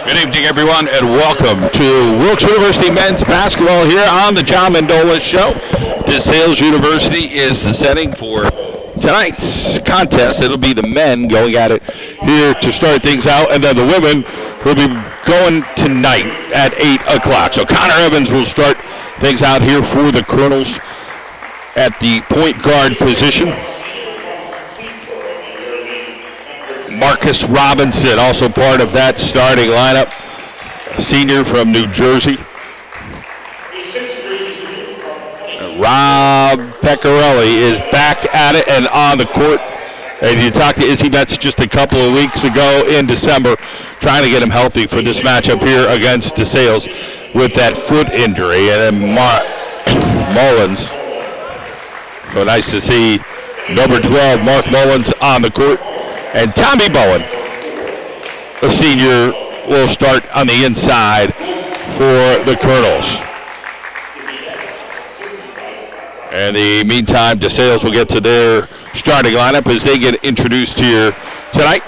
Good evening, everyone, and welcome to Wilkes University men's basketball here on the John Mendola Show. Desales University is the setting for tonight's contest. It'll be the men going at it here to start things out, and then the women will be going tonight at 8 o'clock. So Connor Evans will start things out here for the Colonels at the point guard position. Marcus Robinson, also part of that starting lineup, a senior from New Jersey. Rob Pecorelli is back at it and on the court. And you talked to Izzy Betts just a couple of weeks ago in December, trying to get him healthy for this matchup here against DeSales with that foot injury. And then Mullins. So nice to see number 12, Mark Mullins, on the court. And Tommy Bowen, a senior, will start on the inside for the Colonels. In the meantime, DeSales will get to their starting lineup as they get introduced here tonight.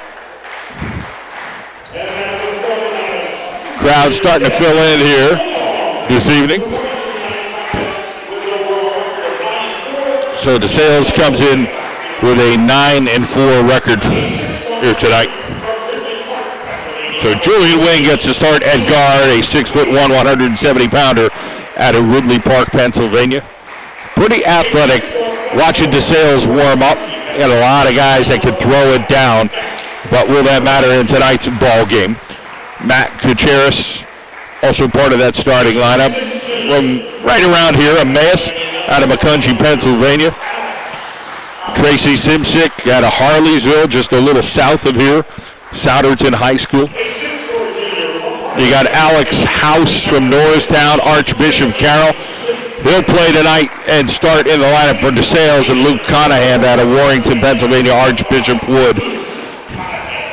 Crowd starting to fill in here this evening. So DeSales comes in with a 9-4 record here tonight. So Julian Wing gets to start at guard, a 6'1", 170-pounder out of Ridley Park, Pennsylvania. Pretty athletic. Watching DeSales warm up. Got a lot of guys that can throw it down, but will that matter in tonight's ball game? Matt Kucheris, also part of that starting lineup from right around here, Emmaus, out of Macungie, Pennsylvania. Tracy Simsick out of Harleysville, just a little south of here, Souderton High School. You got Alex House from Norristown, Archbishop Carroll. He'll play tonight and start in the lineup for DeSales, and Luke Conahan out of Warrington, Pennsylvania, Archbishop Wood,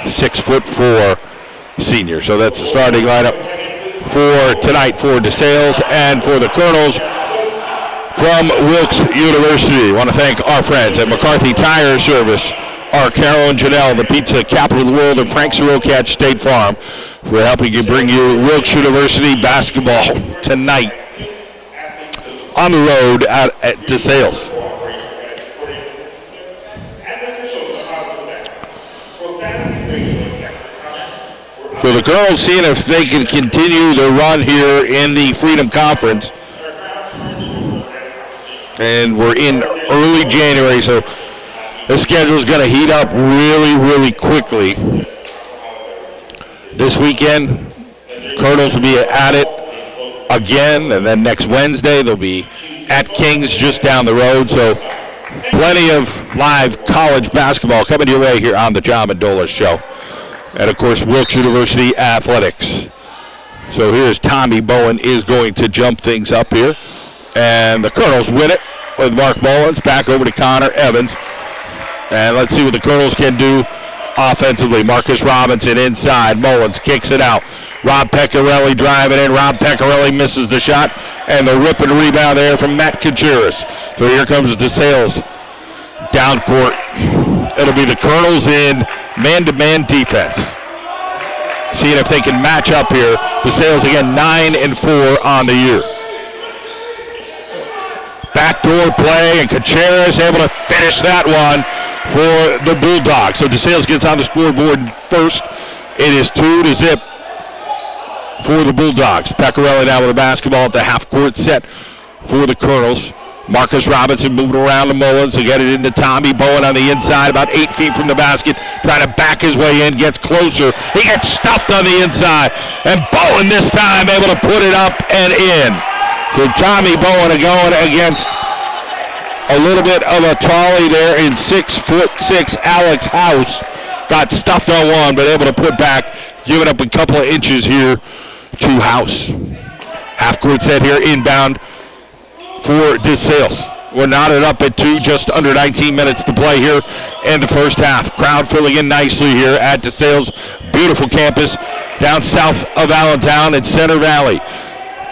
6'4" senior. So that's the starting lineup for tonight for DeSales and for the Colonels. From Wilkes University, I want to thank our friends at McCarthy Tire Service, our Carol and Janelle, the pizza capital of the world, and Frank Sirocatch State Farm for helping you bring you Wilkes University basketball tonight on the road at DeSales. So the Colonels seeing if they can continue the run here in the Freedom Conference. And we're in early January, so the schedule is going to heat up really, really quickly. This weekend, Colonels will be at it again, and then next Wednesday they'll be at Kings just down the road. So plenty of live college basketball coming your way here on the John Mendola Show. And, of course, Wilkes University Athletics. So here's Tommy Bowen is going to jump things up here. And the Colonels win it with Mark Mullins. Back over to Connor Evans. And let's see what the Colonels can do offensively. Marcus Robinson inside. Mullins kicks it out. Rob Pecorelli driving in. Rob Pecorelli misses the shot. And the rip and rebound there from Matt Kucheris. So here comes DeSales down court. It'll be the Colonels in man-to-man defense. Seeing if they can match up here. DeSales again 9-4 on the year. Backdoor play, and Kucheris able to finish that one for the Bulldogs. So DeSales gets on the scoreboard first. It is 2-0 for the Bulldogs. Pecorelli now with the basketball at the half-court set for the Colonels. Marcus Robinson moving around the Mullins to get it into Tommy Bowen on the inside, about 8 feet from the basket, trying to back his way in, gets closer. He gets stuffed on the inside, and Bowen this time able to put it up and in. So Tommy Bowen going against a little bit of a tally there in 6'6" Alex House. Got stuffed on one, but able to put back, giving up a couple of inches here to House. Half-court set here inbound for DeSales. We're knotted up at 2, just under 19 minutes to play here in the first half. Crowd filling in nicely here at DeSales. Beautiful campus down south of Allentown in Center Valley.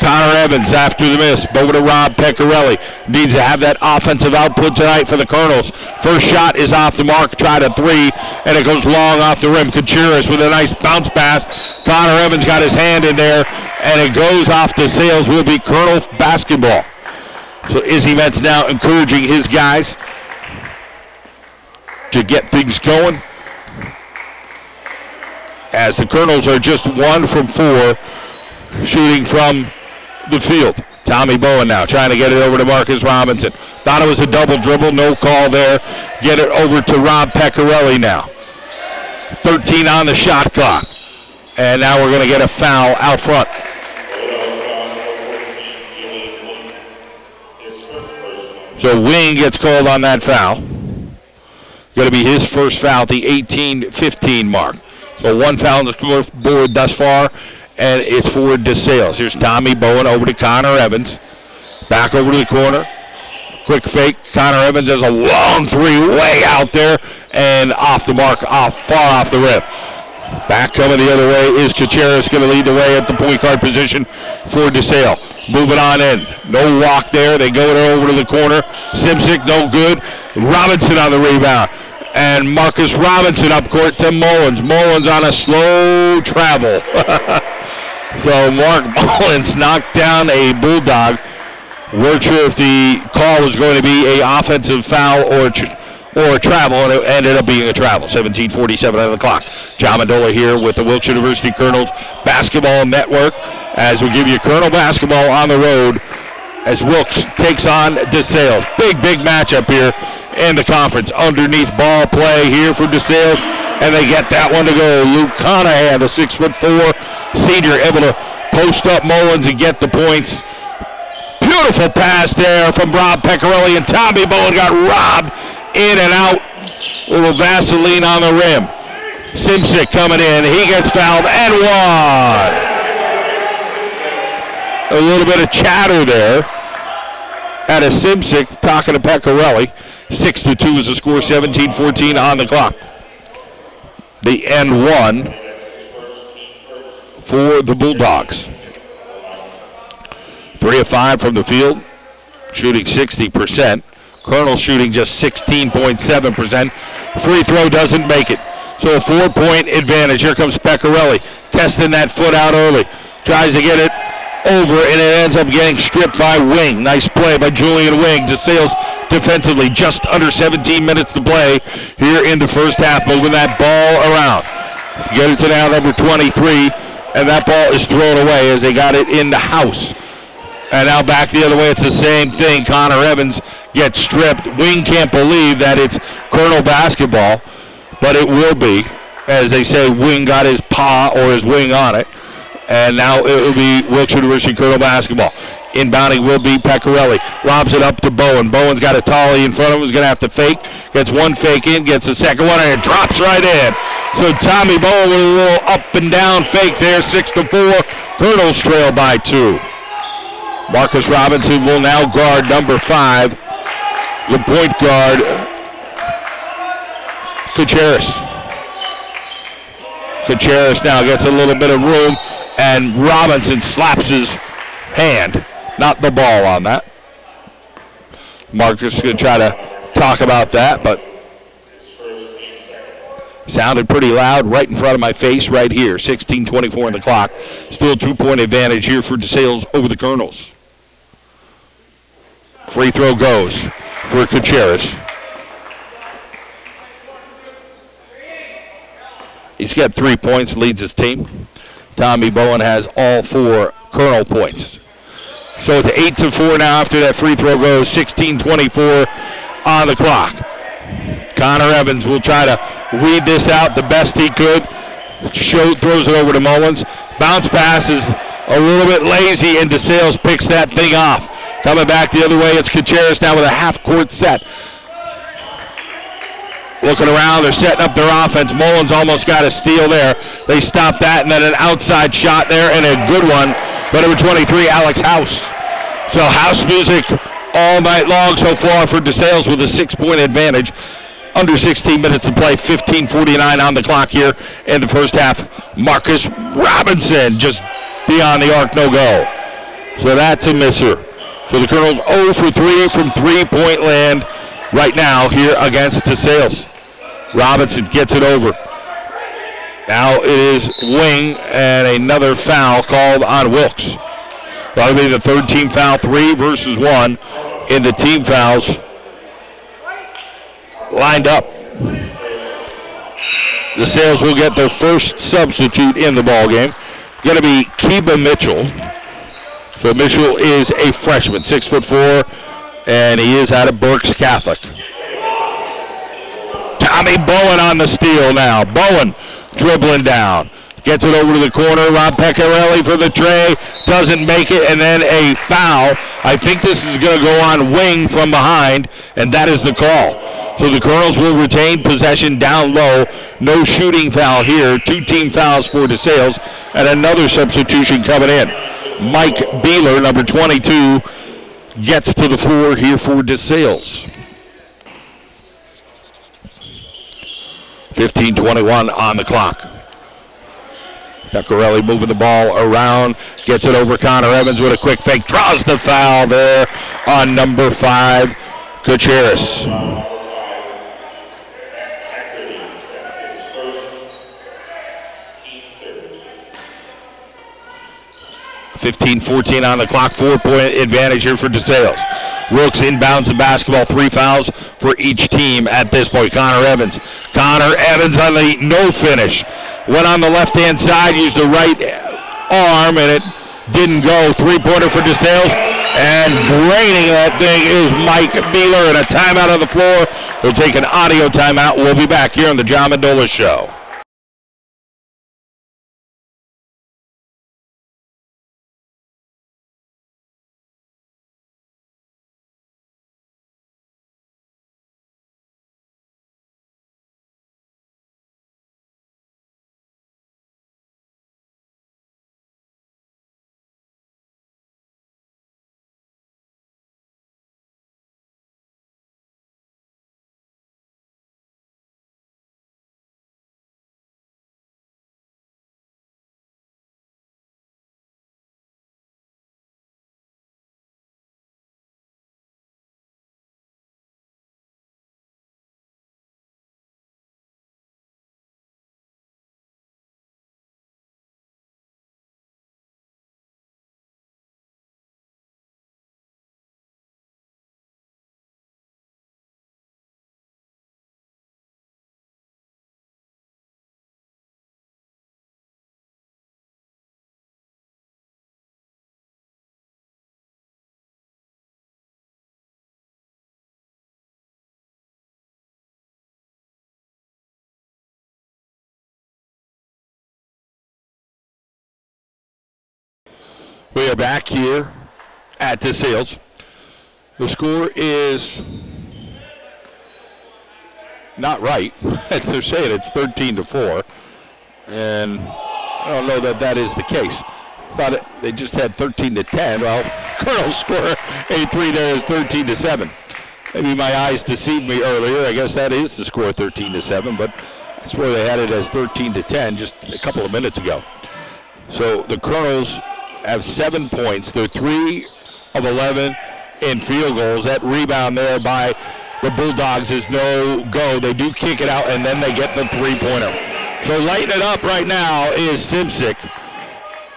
Connor Evans after the miss. Over to Rob Pecorelli. Needs to have that offensive output tonight for the Colonels. First shot is off the mark. Tried a three, and it goes long off the rim. Contreras with a nice bounce pass. Connor Evans got his hand in there, and it goes off Desales. Will be Colonel basketball. So Izzy Metz now encouraging his guys to get things going, as the Colonels are just 1 from 4 shooting from the field. Tommy Bowen now trying to get it over to Marcus Robinson. Thought it was a double dribble, no call there. Get it over to Rob Pecorelli now. 13 on the shot clock. And now we're going to get a foul out front. So Wing gets called on that foul. Going to be his first foul at the 18-15 mark. So 1 foul on the scoreboard thus far, and it's for Desales. Here's Tommy Bowen over to Connor Evans. Back over to the corner. Quick fake. Connor Evans has a long three way out there and off the mark, far off the rim. Back coming the other way is Contreras, going to lead the way at the point guard position for Desales. Moving on in. No walk there. They go over to the corner. Simsic, no good. Robinson on the rebound. And Marcus Robinson up court to Mullins. Mullins on a slow travel. So Mark Mullins knocked down a Bulldog. Weren't sure if the call was going to be an offensive foul or a travel, and it ended up being a travel. 17:47 on the clock. John Mendola here with the Wilkes University Colonels Basketball Network, as we give you Colonel basketball on the road as Wilkes takes on Desales. Big matchup here in the conference. Underneath ball play here for Desales, and they get that one to go. Luke Conahan, the 6'4" senior, able to post up Mullins and get the points. Beautiful pass there from Rob Pecorelli, and Tommy Bowen got robbed in and out. A little Vaseline on the rim. Simsic coming in. He gets fouled and one. A little bit of chatter there out of Simsic talking to Pecorelli. 6-2 is the score, 17-14 on the clock. The end one for the Bulldogs. 3 of 5 from the field, shooting 60%. Colonel shooting just 16.7%. Free throw doesn't make it. So a 4-point advantage. Here comes Pecorelli, testing that foot out early. Tries to get it over, and it ends up getting stripped by Wing. Nice play by Julian Wing. Desales defensively, just under 17 minutes to play here in the first half, moving that ball around. Get it to now number 23, and that ball is thrown away as they got it in the house. And now back the other way, it's the same thing. Connor Evans gets stripped. Wing can't believe that it's Colonel basketball, but it will be. As they say, Wing got his paw or his wing on it. And now it will be Wilkes University Colonel basketball. Inbounding will be Pecorelli. Lobs it up to Bowen. Bowen's got a tolly in front of him. He's going to have to fake. Gets one fake in, gets the second one, and it drops right in. So Tommy Bowen with a little up and down fake there, 6-4. Colonels trail by 2. Marcus Robinson will now guard number 5, the point guard, Contreras. Contreras now gets a little bit of room, and Robinson slaps his hand, not the ball on that. Marcus is going to try to talk about that, but sounded pretty loud right in front of my face right here. 16:24 on the clock. Still 2-point advantage here for Desales over the Colonels. Free throw goes for Contreras. He's got 3 points, leads his team. Tommy Bowen has all 4 Colonel points. So it's 8-4 now after that free throw goes. 16:24 on the clock. Connor Evans will try to weed this out the best he could. Throws it over to Mullins. Bounce pass is a little bit lazy, and Desales picks that thing off. Coming back the other way, it's Contreras now with a half-court set. Looking around, they're setting up their offense. Mullins almost got a steal there. They stopped that, and then an outside shot there, and a good one. But number 23, Alex House. So house music all night long so far for Desales with a 6-point advantage. Under 16 minutes to play, 15:49 on the clock here in the first half. Marcus Robinson just beyond the arc, no go. So that's a misser. So the Colonels 0 for 3 from three-point land right now here against Desales. Robinson gets it over. Now it is wing and another foul called on Wilkes. That'll be the third team foul, 3 versus 1 in the team fouls lined up. The Desales will get their first substitute in the ball game. Going to be Keba Mitchell. So Mitchell is a freshman, 6'4", and he is out of Berks Catholic. Tommy Bowen on the steal now. Bowen dribbling down. Gets it over to the corner. Rob Pecorelli for the tray. Doesn't make it, and then a foul. I think this is going to go on wing from behind, and that is the call. So the Colonels will retain possession down low. No shooting foul here. 2 team fouls for Desales, and another substitution coming in. Mike Beeler, number 22, gets to the floor here for Desales. 15:21 on the clock. Pecorelli moving the ball around, gets it over Connor Evans with a quick fake, draws the foul there on number 5, Gutierrez. 15:14 on the clock, 4-point advantage here for Desales. Wilkes inbounds the basketball, 3 fouls for each team at this point. Connor Evans on the no finish. Went on the left-hand side, used the right arm, and it didn't go. 3-pointer for Desales, and draining that thing is Mike Beeler, and a timeout on the floor. We'll take an audio timeout. We'll be back here on the John Mendola Show. We are back here at Desales. The score is not right. They're saying it's 13-4, and I don't know that that is the case. Thought they just had 13-10. Well, Colonel's score 83 there is 13-7. Maybe my eyes deceived me earlier. I guess that is the score, 13-7, but that's where they had it as 13-10 just a couple of minutes ago. So the Colonels have 7 points. They're 3 of 11 in field goals. That rebound there by the Bulldogs is no go. They do kick it out, and then they get the 3-pointer. So lighting it up right now is Simsic.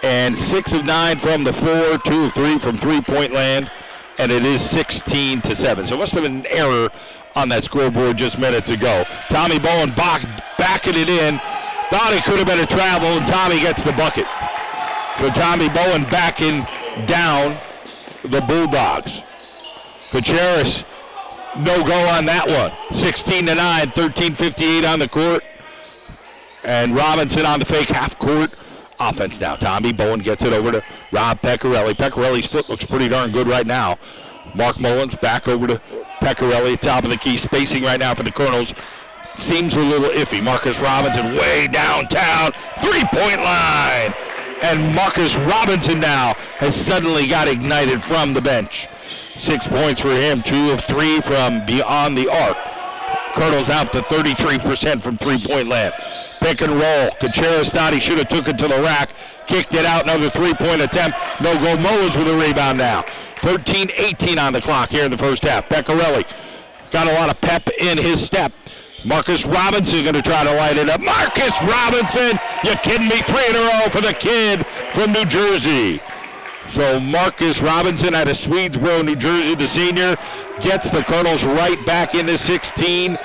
And 6 of 9 from the floor, 2 of 3 from three-point land, and it is 16-7. So it must have been an error on that scoreboard just minutes ago. Tommy Bowen backing it in. Thought it could have been a travel, and Tommy gets the bucket. So Tommy Bowen backing down the Bulldogs. Gutierrez, no go on that one. 16-9, 13:58 on the court. And Robinson on the fake half-court offense now. Tommy Bowen gets it over to Rob Pecorelli. Pecorelli's foot looks pretty darn good right now. Mark Mullins back over to Pecorelli, top of the key. Spacing right now for the Colonels seems a little iffy. Marcus Robinson way downtown, three-point line. And Marcus Robinson now has suddenly got ignited from the bench. 6 points for him, 2 of 3 from beyond the arc. Colonels out to 33% from three-point land. Pick and roll. Gutierrez thought he should have took it to the rack. kicked it out. Another three-point attempt. No go. Mullins with a rebound now. 13-18 on the clock here in the first half. Pecorelli got a lot of pep in his step. Marcus Robinson going to try to light it up. Marcus Robinson, you kidding me? 3 in a row for the kid from New Jersey. So Marcus Robinson out of Swedesboro, New Jersey, the senior, gets the Colonels right back into 16-15.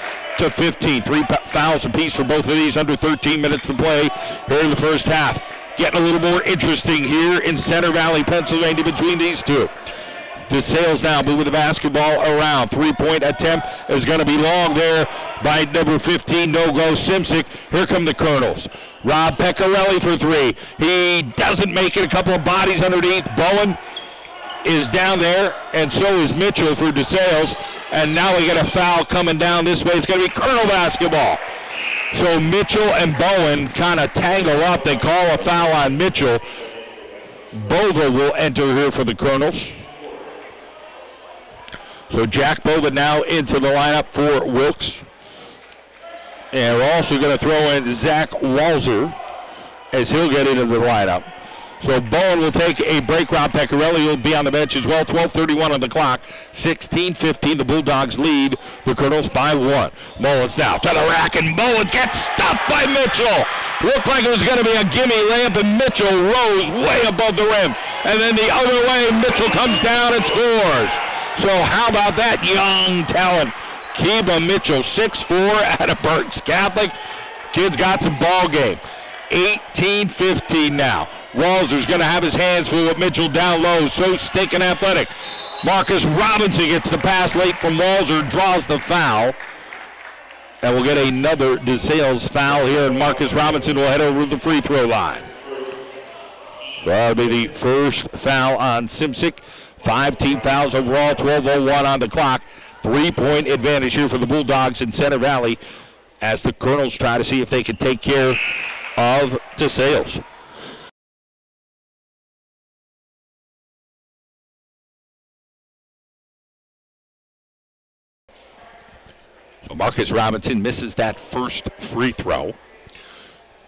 3 fouls apiece for both of these, under 13 minutes to play here in the first half. Getting a little more interesting here in Center Valley, Pennsylvania, between these two. Desales now moving the basketball around. 3-point attempt is going to be long there by number 15, no-go Simsic. Here come the Colonels. Rob Pecorelli for 3. He doesn't make it. A couple of bodies underneath. Bowen is down there, and so is Mitchell for Desales. And now we get a foul coming down this way. It's going to be Colonel basketball. So Mitchell and Bowen kind of tangle up. They call a foul on Mitchell. Bova will enter here for the Colonels. So Jack Bova now into the lineup for Wilkes. And we're also going to throw in Zach Walzer as he'll get into the lineup. So Bowen will take a break. Rob Pecorelli will be on the bench as well. 12:31 on the clock. 16-15. The Bulldogs lead the Colonels by 1. Mullins now to the rack, and Mullins gets stopped by Mitchell. Looked like it was going to be a gimme layup, and Mitchell rose way above the rim. And then the other way, Mitchell comes down and scores. So how about that young talent? Keba Mitchell, 6'4", out of Berks Catholic. Kid's got some ball game. 18-15 now. Walzer's going to have his hands full with Mitchell down low. So stinking athletic. Marcus Robinson gets the pass late from Walzer, draws the foul. And we'll get another Desales foul here, and Marcus Robinson will head over to the free throw line. That'll be the first foul on Simsic. 5 team fouls overall, 12:01 on the clock. 3-point advantage here for the Bulldogs in Center Valley as the Colonels try to see if they can take care of Desales. So Marcus Robinson misses that first free throw.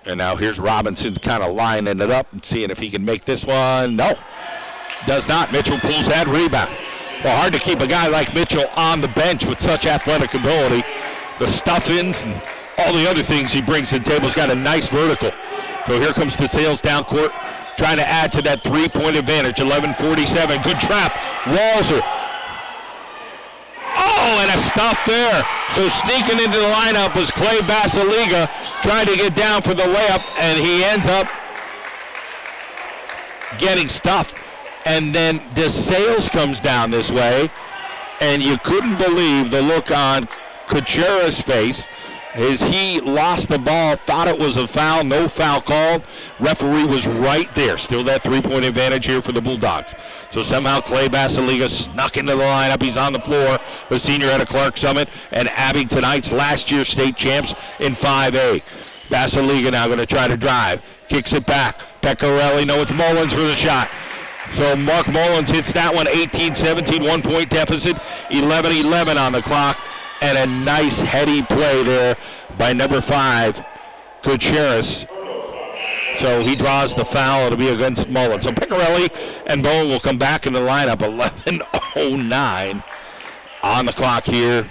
And now here's Robinson kind of lining it up and seeing if he can make this one. No. Does not. Mitchell pulls that rebound. Well, hard to keep a guy like Mitchell on the bench with such athletic ability. The stuff-ins and all the other things he brings to the table. He's got a nice vertical. So here comes Desales down court, trying to add to that 3-point advantage. 11:47. Good trap. Walzer. Oh, and a stuff there. So sneaking into the lineup was Clay Basiliga, trying to get down for the layup, and he ends up getting stuffed. And then Desales comes down this way, and you couldn't believe the look on Kuchera's face as he lost the ball, thought it was a foul, no foul called. Referee was right there. Still that 3-point advantage here for the Bulldogs. So somehow Clay Basiliga snuck into the lineup. He's on the floor, the senior out of Clark Summit, and Abingtonites, last year's state champs in 5A. Basiliga now going to try to drive. Kicks it back. Pecorelli, no, it's Mullins for the shot. So Mark Mullins hits that one, 18-17, 1-point deficit, 11-11 on the clock, and a nice heady play there by number 5, Kucheras. So he draws the foul. It'll be against Mullins. So Pecorelli and Bowen will come back in the lineup, 11:09 on the clock here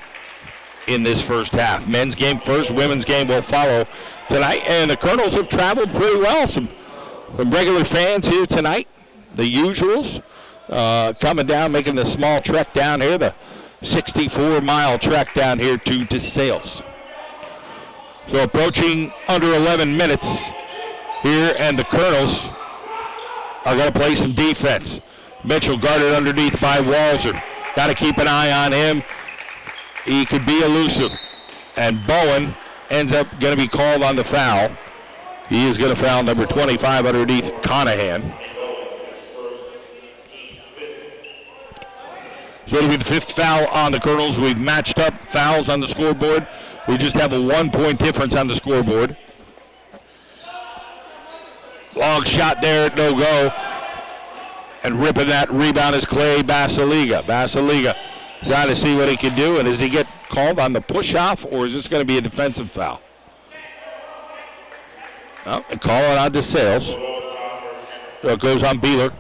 in this first half. Men's game first, women's game will follow tonight, and the Colonels have traveled pretty well. Some regular fans here tonight. The usuals coming down, making the small trek down here, the 64-mile trek down here to Desales. So approaching under 11 minutes here, and the Colonels are going to play some defense. Mitchell guarded underneath by Walzer. Got to keep an eye on him. He could be elusive. And Bowen ends up going to be called on the foul. He is going to foul number 25 underneath Conahan. So it'll be the 5th foul on the Colonels. We've matched up fouls on the scoreboard. We just have a 1-point difference on the scoreboard. Long shot there, no go. And ripping that rebound is Clay Basiliga. Basiliga trying to see what he can do. And does he get called on the push-off, or is this going to be a defensive foul? No, and call it on Desales. goes on Beeler.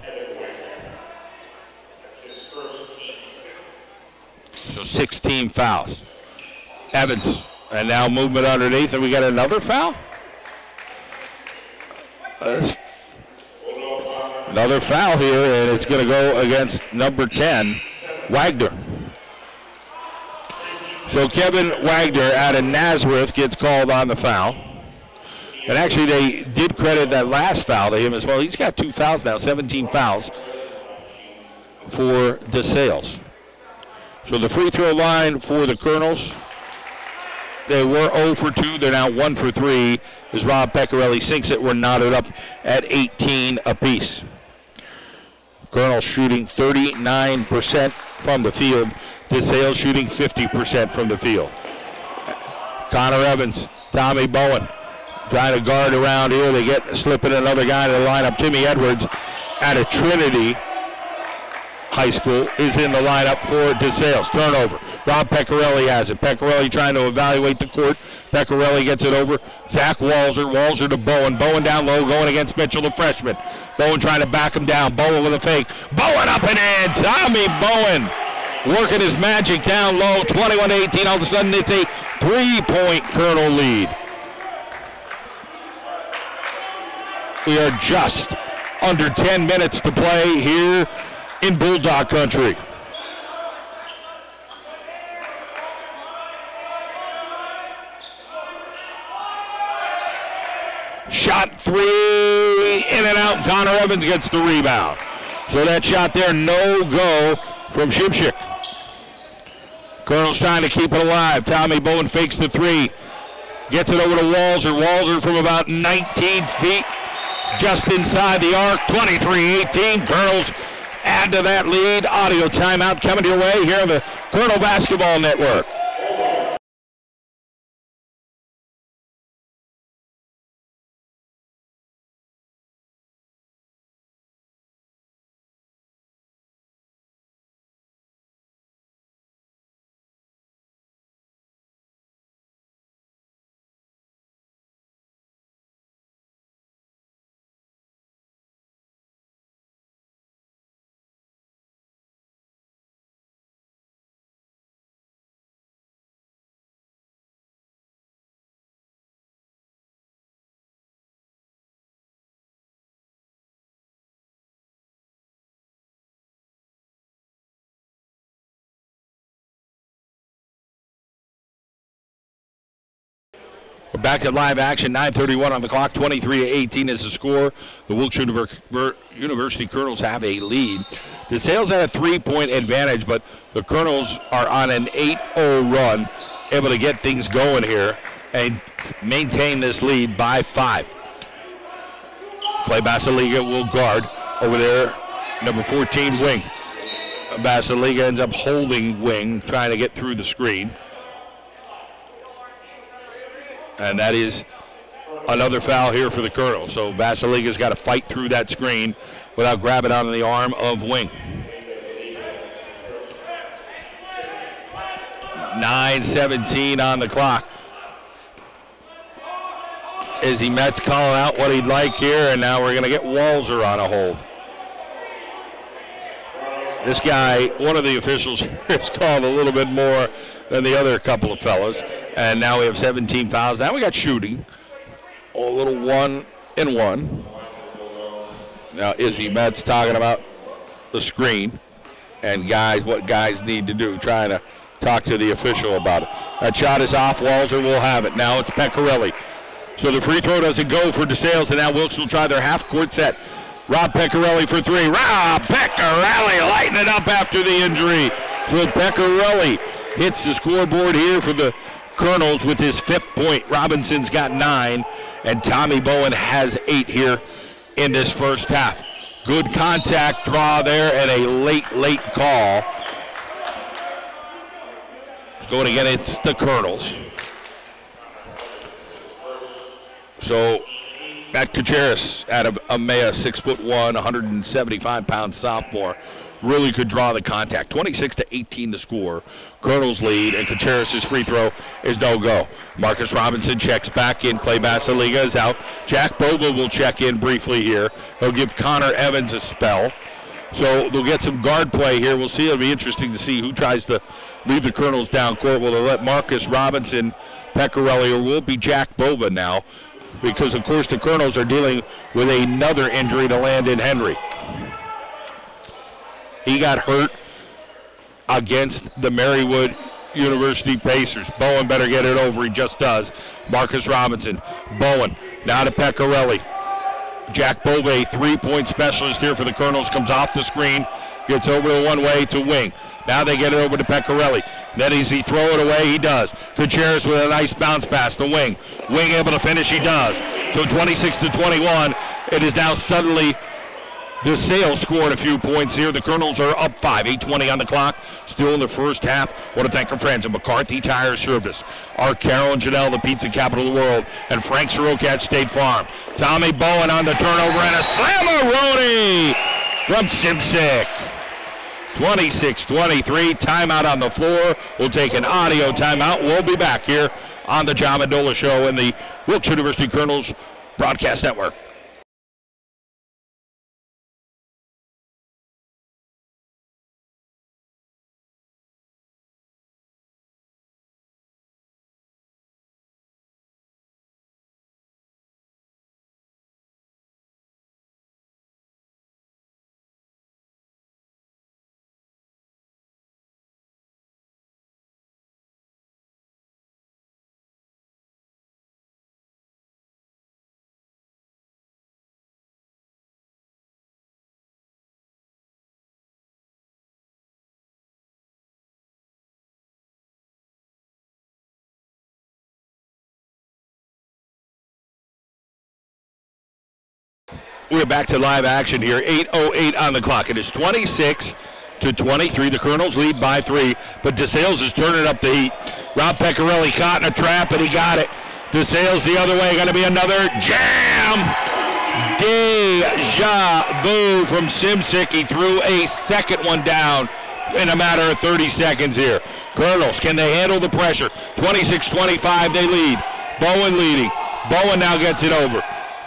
So 16 fouls. Evans, and now movement underneath, and we got another foul? Another foul here, and it's going to go against number 10, Wagner. So Kevin Wagner out of Nazareth gets called on the foul. And actually, they did credit that last foul to him as well. He's got 2 fouls now, 17 fouls for Desales. So the free throw line for the Colonels, they were 0 for 2. They're now 1 for 3 as Rob Pecorelli sinks it. We're knotted up at 18 apiece. Colonels shooting 39% from the field. Desales shooting 50% from the field. Connor Evans, Tommy Bowen trying to guard around here. They get slipping another guy to the lineup. Timmy Edwards out of Trinity High School is in the lineup for Desales. Turnover. Rob Pecorelli has it. Pecorelli trying to evaluate the court. Pecorelli gets it over. Zach Walzer. Walzer to Bowen. Bowen down low going against Mitchell, the freshman. Bowen trying to back him down. Bowen with a fake. Bowen up and in. Tommy Bowen working his magic down low. 21-18. All of a sudden it's a 3-point Colonel lead. We are just under 10 minutes to play here in Bulldog Country. Shot 3, in and out. Connor Evans gets the rebound. So that shot there, no go from Shipshick. Colonel's trying to keep it alive. Tommy Bowen fakes the 3. Gets it over to Walzer. Walzer from about 19 feet. Just inside the arc, 23-18. Colonels add to that lead. Audio timeout coming your way here on the Colonel Basketball Network. We're back to live action, 9:31 on the clock, 23-18 is the score. The Wilkes University Colonels have a lead. Desales had a 3-point advantage, but the Colonels are on an 8-0 run, able to get things going here and maintain this lead by 5. Clay Basiliga will guard over there, number 14, Wing. Basiliga ends up holding Wing, trying to get through the screen. And that is another foul here for the Colonels. So Basiliga's got to fight through that screen without grabbing onto the arm of Wing. 9:17 on the clock. Izzy Metz calling out what he'd like here, and now we're going to get Walzer on a hold. This guy, one of the officials, has called a little bit more than the other couple of fellas. And now we have 17 fouls. Now we got shooting. A little 1-and-1. Now Izzy Metz talking about the screen and guys, what guys need to do, trying to talk to the official about it. That shot is off. Walzer will have it. Now it's Pecorelli. So the free throw doesn't go for Desales, and now Wilkes will try their half-court set. Rob Pecorelli for 3. Rob Pecorelli lighting it up after the injury. So Pecorelli hits the scoreboard here for the Colonels with his 5th point. Robinson's got 9, and Tommy Bowen has 8 here in this first half. Good contact draw there and a late call. It's going against the Colonels. So Matt Kucheris out of Amaya, 6'1", 175-pound sophomore, really could draw the contact. 26-18 the score. Colonels lead, and Contreras' free throw is no go. Marcus Robinson checks back in. Clay Basiliga is out. Jack Bova will check in briefly here. He'll give Connor Evans a spell. So they'll get some guard play here. We'll see. It'll be interesting to see who tries to lead the Colonels down court. Will they let Marcus Robinson, Pecorelli, or will it be Jack Bova now? Because, of course, the Colonels are dealing with another injury to Landon Henry. He got hurt against the Marywood University Pacers. Bowen better get it over. He just does. Marcus Robinson. Bowen. Now to Pecorelli. Jack Bove, three-point specialist here for the Colonels, comes off the screen, gets over the one-way to wing. Now they get it over to Pecorelli. Then does he throw it away? He does. Contreras with a nice bounce pass to Wing. Wing able to finish? He does. So 26-21. It is now suddenly Desales scoring a few points here. The Colonels are up 5, 8:20 on the clock. Still in the first half. Want to thank our friends at McCarthy Tire Service, our Carol and Janelle, the pizza capital of the world, and Frank Soroka at State Farm. Tommy Bowen on the turnover and a slammer-roni from Simsick. 26-23, timeout on the floor. We'll take an audio timeout. We'll be back here on the John Mendola Show and the Wilkes University Colonels Broadcast Network. We're back to live action here. 8:08 on the clock. It is 26-23. The Colonels lead by 3, but Desales is turning up the heat. Rob Pecorelli caught in a trap, and he got it. Desales the other way. Going to be another jam. Deja vu from Simsick. He threw a second one down in a matter of 30 seconds here. Colonels, can they handle the pressure? 26-25, they lead. Bowen leading. Bowen now gets it over.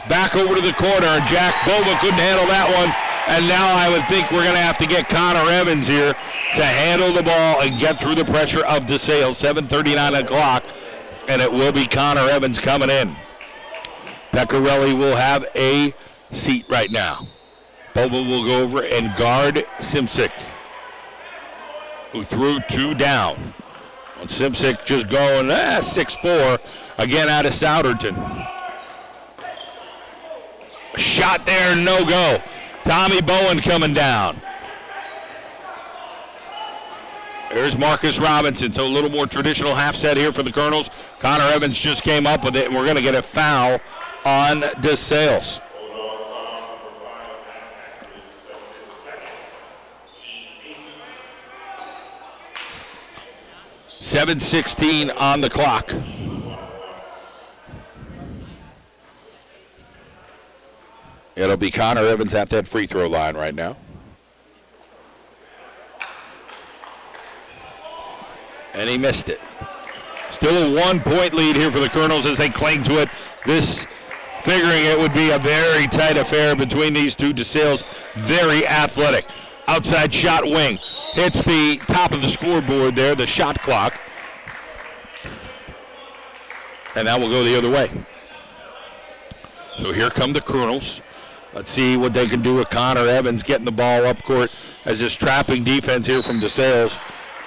Back over to the corner, and Jack Bova couldn't handle that one. And now I would think we're going to have to get Connor Evans here to handle the ball and get through the pressure of Desales. 7:39 on the clock, and it will be Connor Evans coming in. Pecorelli will have a seat right now. Bova will go over and guard Simsick, who threw 2 down. And Simsick just going 6'4", again out of Souderton. Shot there, no go. Tommy Bowen coming down. There's Marcus Robinson, so a little more traditional half set here for the Colonels. Connor Evans just came up with it, and we're going to get a foul on Desales. .7:16 on the clock. It'll be Connor Evans at that free throw line right now. And he missed it. Still a 1-point lead here for the Colonels as they cling to it. This, figuring it would be a very tight affair between these two. Desales, very athletic. Outside shot Wing. Hits the top of the scoreboard there, the shot clock. And that will go the other way. So here come the Colonels. Let's see what they can do with Connor Evans getting the ball up court, as this trapping defense here from Desales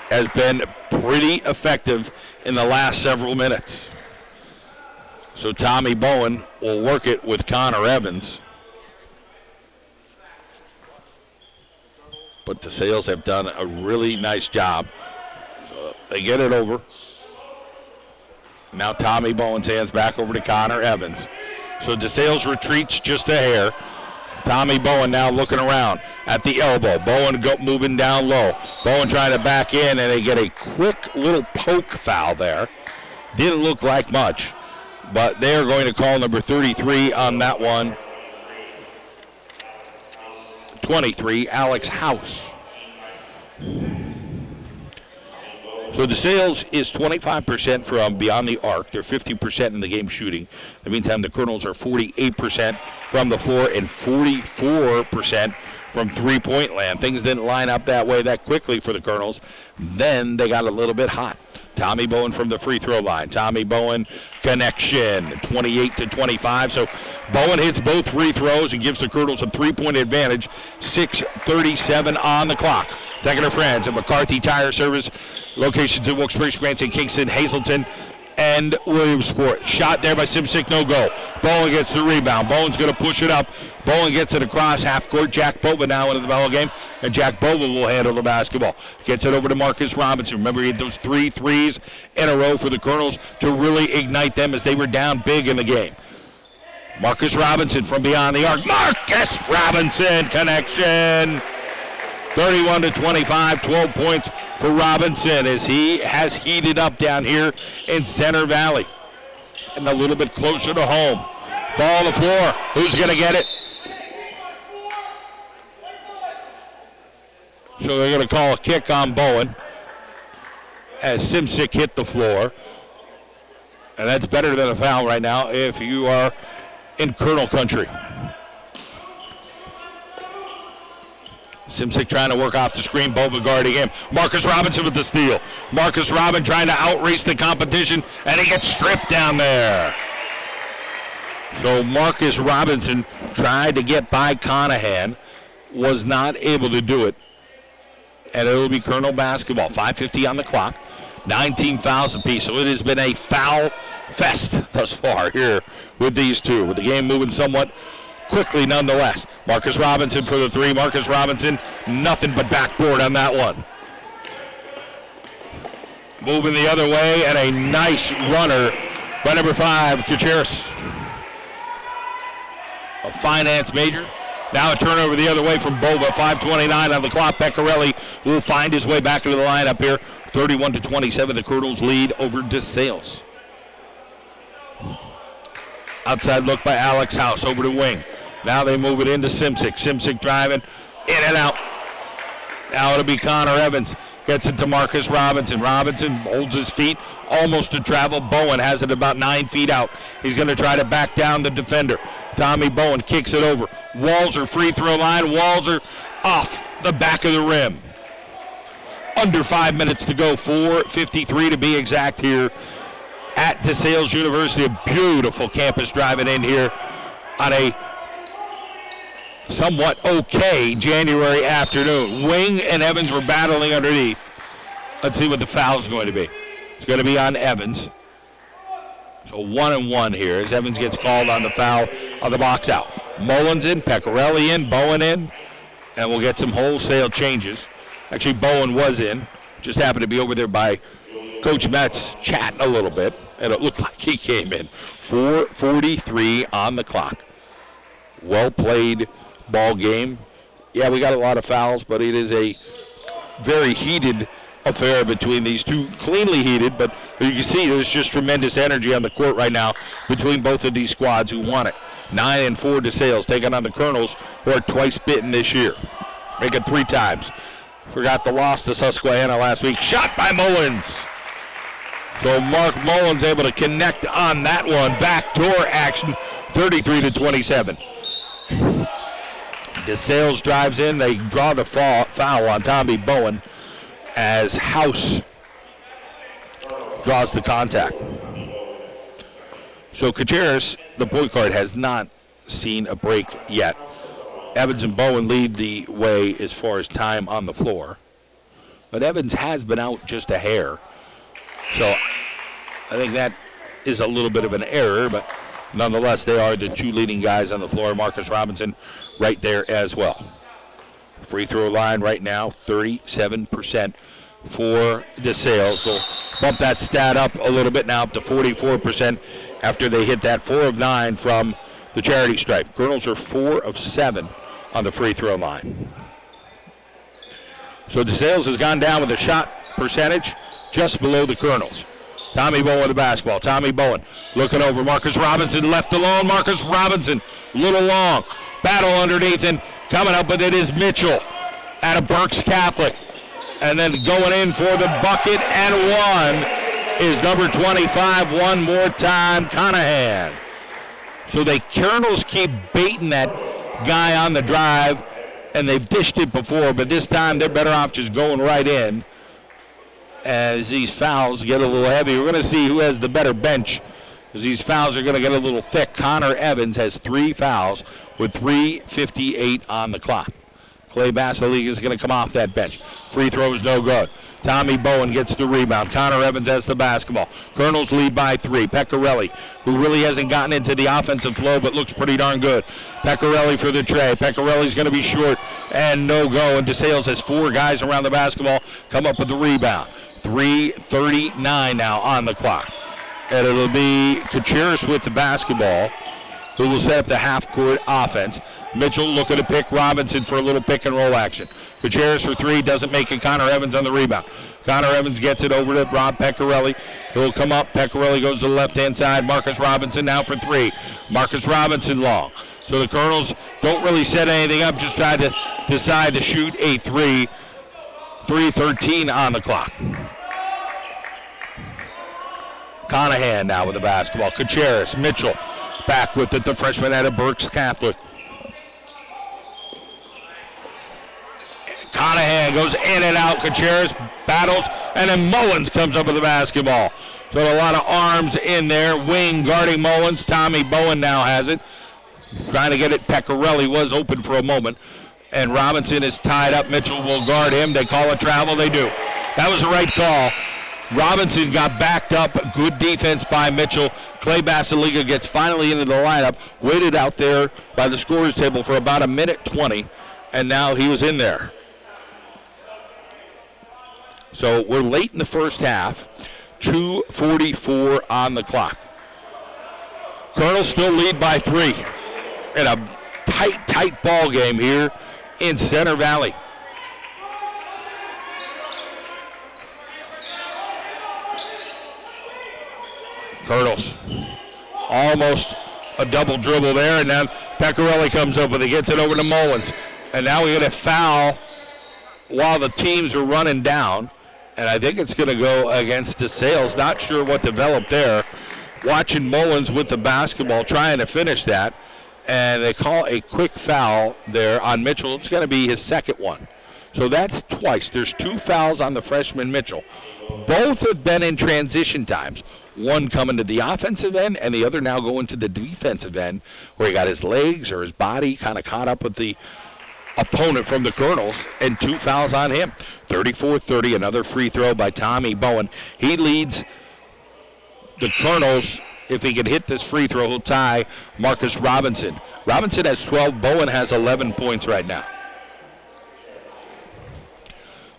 has been pretty effective in the last several minutes. So Tommy Bowen will work it with Connor Evans. But Desales have done a really nice job. They get it over. Now Tommy Bowen's hands back over to Connor Evans. So Desales retreats just a hair. Tommy Bowen now looking around at the elbow. Bowen moving down low. Bowen trying to back in, and they get a quick little poke foul there. Didn't look like much, but they are going to call number 33 on that one. 23, Alex House. So Desales is 25% from beyond the arc. They're 50% in the game shooting. In the meantime, the Colonels are 48% from the floor and 44% from three-point land. Things didn't line up that way that quickly for the Colonels. Then they got a little bit hot. Tommy Bowen from the free throw line. Tommy Bowen connection, 28-25. So Bowen hits both free throws and gives the Colonels a 3-point advantage. 6:37 on the clock. Taking our friends at McCarthy Tire Service. Locations in Wilkes, Scranton, Kingston, Hazleton, and Williamsport. Shot there by Simsick, no go. Bowen gets the rebound. Bowen's going to push it up. Bowen gets it across half court. Jack Bova now into the ball game, and Jack Bova will handle the basketball. Gets it over to Marcus Robinson. Remember, he had those 3 threes in a row for the Colonels to really ignite them as they were down big in the game. Marcus Robinson from beyond the arc. Marcus Robinson connection. 31-25, 12 points for Robinson as he has heated up down here in Center Valley. And a little bit closer to home. Ball on the floor. Who's going to get it? So they're going to call a kick on Bowen as Simsick hit the floor. And that's better than a foul right now if you are in Colonel country. Simsick trying to work off the screen. Bova guarding him. Marcus Robinson with the steal. Marcus Robin trying to outrace the competition, and he gets stripped down there. So Marcus Robinson tried to get by Conahan, was not able to do it. And it will be Colonel basketball. 5:50 on the clock. 19 fouls apiece. So it has been a foul fest thus far here with these two. With the game moving somewhat quickly nonetheless. Marcus Robinson for the three. Marcus Robinson, nothing but backboard on that one. Moving the other way, and a nice runner by number 5, Kacharis. A finance major. Now a turnover the other way from Bova. 5:29 on the clock. Beccarelli will find his way back into the lineup here. 31-27, the Colonels lead over Desales. Outside look by Alex House over to wing. Now they move it into Simsick. Simsick driving in and out. Now it'll be Connor Evans. Gets it to Marcus Robinson. Robinson holds his feet almost to travel. Bowen has it about 9 feet out. He's going to try to back down the defender. Tommy Bowen kicks it over. Walzer free throw line. Walzer off the back of the rim. Under 5 minutes to go. 4:53 to be exact here at DeSales University. A beautiful campus driving in here on a somewhat okay January afternoon. Wing and Evans were battling underneath. Let's see what the foul is going to be. It's going to be on Evans. So 1-1 here as Evans gets called on the foul on the box out. Mullins in, Pecorelli in, Bowen in, and we'll get some wholesale changes. Actually, Bowen was in. Just happened to be over there by Coach Metz chatting a little bit, and it looked like he came in. 4:43 on the clock. Well played ball game. Yeah, we got a lot of fouls, but it is a very heated affair between these two. Cleanly heated, but you can see there's just tremendous energy on the court right now between both of these squads who won it. 9-4 DeSales taking on the Colonels, who are twice bitten this year. Make it 3 times. Forgot the loss to Susquehanna last week. Shot by Mullins. So Mark Mullins able to connect on that one. Backdoor action, 33-27. DeSales drives in. They draw the foul on Tommy Bowen as House draws the contact. So Kacharis, the point guard, has not seen a break yet. Evans and Bowen lead the way as far as time on the floor. But Evans has been out just a hair. So I think that is a little bit of an error, but nonetheless, they are the 2 leading guys on the floor. Marcus Robinson right there as well. Free throw line right now, 37% for DeSales. We'll bump that stat up a little bit now, up to 44% after they hit that 4 of 9 from the charity stripe. Colonels are 4 of 7 on the free throw line. So DeSales has gone down with a shot percentage just below the Colonels. Tommy Bowen with the basketball. Tommy Bowen looking over. Marcus Robinson left alone. Marcus Robinson, little long. Battle underneath, and coming up with it is Mitchell out of Berks Catholic. And then going in for the bucket and one is number 25 one more time, Conahan. So the Colonels keep baiting that guy on the drive, and they've dished it before, but this time they're better off just going right in as these fouls get a little heavy. We're going to see who has the better bench as these fouls are going to get a little thick. Connor Evans has 3 fouls with 3:58 on the clock. Clay Basiliga is going to come off that bench. Free throw is no good. Tommy Bowen gets the rebound. Connor Evans has the basketball. Colonels lead by 3. Pecorelli, who really hasn't gotten into the offensive flow but looks pretty darn good. Pecorelli for the tray. Pecorelli's going to be short and no go. And DeSales has 4 guys around the basketball come up with the rebound. 3:39 now on the clock. And it'll be Kachiris with the basketball, who will set up the half-court offense. Mitchell looking to pick Robinson for a little pick-and-roll action. Kachiris for 3, doesn't make it. Connor Evans on the rebound. Connor Evans gets it over to Rob Pecorelli. He'll come up. Pecorelli goes to the left-hand side. Marcus Robinson now for 3. Marcus Robinson long. So the Colonels don't really set anything up, just try to decide to shoot a 3. 3:13 on the clock. Conahan now with the basketball. Kachiris, Mitchell back with it, the freshman out of Berks Catholic. Conahan goes in and out. Kachiris battles, and then Mullins comes up with the basketball. So a lot of arms in there. Wing guarding Mullins. Tommy Bowen now has it. Trying to get it. Pecorelli was open for a moment. And Robinson is tied up. Mitchell will guard him. They call a travel. They do. That was the right call. Robinson got backed up. Good defense by Mitchell. Clay Basiliga gets finally into the lineup. Waited out there by the scorer's table for about 1:20, and now he was in there. So we're late in the first half. 2:44 on the clock. Colonels still lead by 3 in a tight ball game here in Center Valley. Colonels almost a double dribble there, and then Pecorelli comes up with it, gets it over to Mullins. And now we get a foul while the teams are running down, and I think it's going to go against DeSales. Not sure what developed there. Watching Mullins with the basketball, trying to finish that, and they call a quick foul there on Mitchell. It's going to be his second one. So that's twice. There's 2 fouls on the freshman Mitchell. Both have been in transition times. One coming to the offensive end, and the other now going to the defensive end, where he got his legs or his body kind of caught up with the opponent from the Colonels, and 2 fouls on him. 34-30, another free throw by Tommy Bowen. He leads the Colonels. If he can hit this free throw, he'll tie Marcus Robinson. Robinson has 12. Bowen has 11 points right now.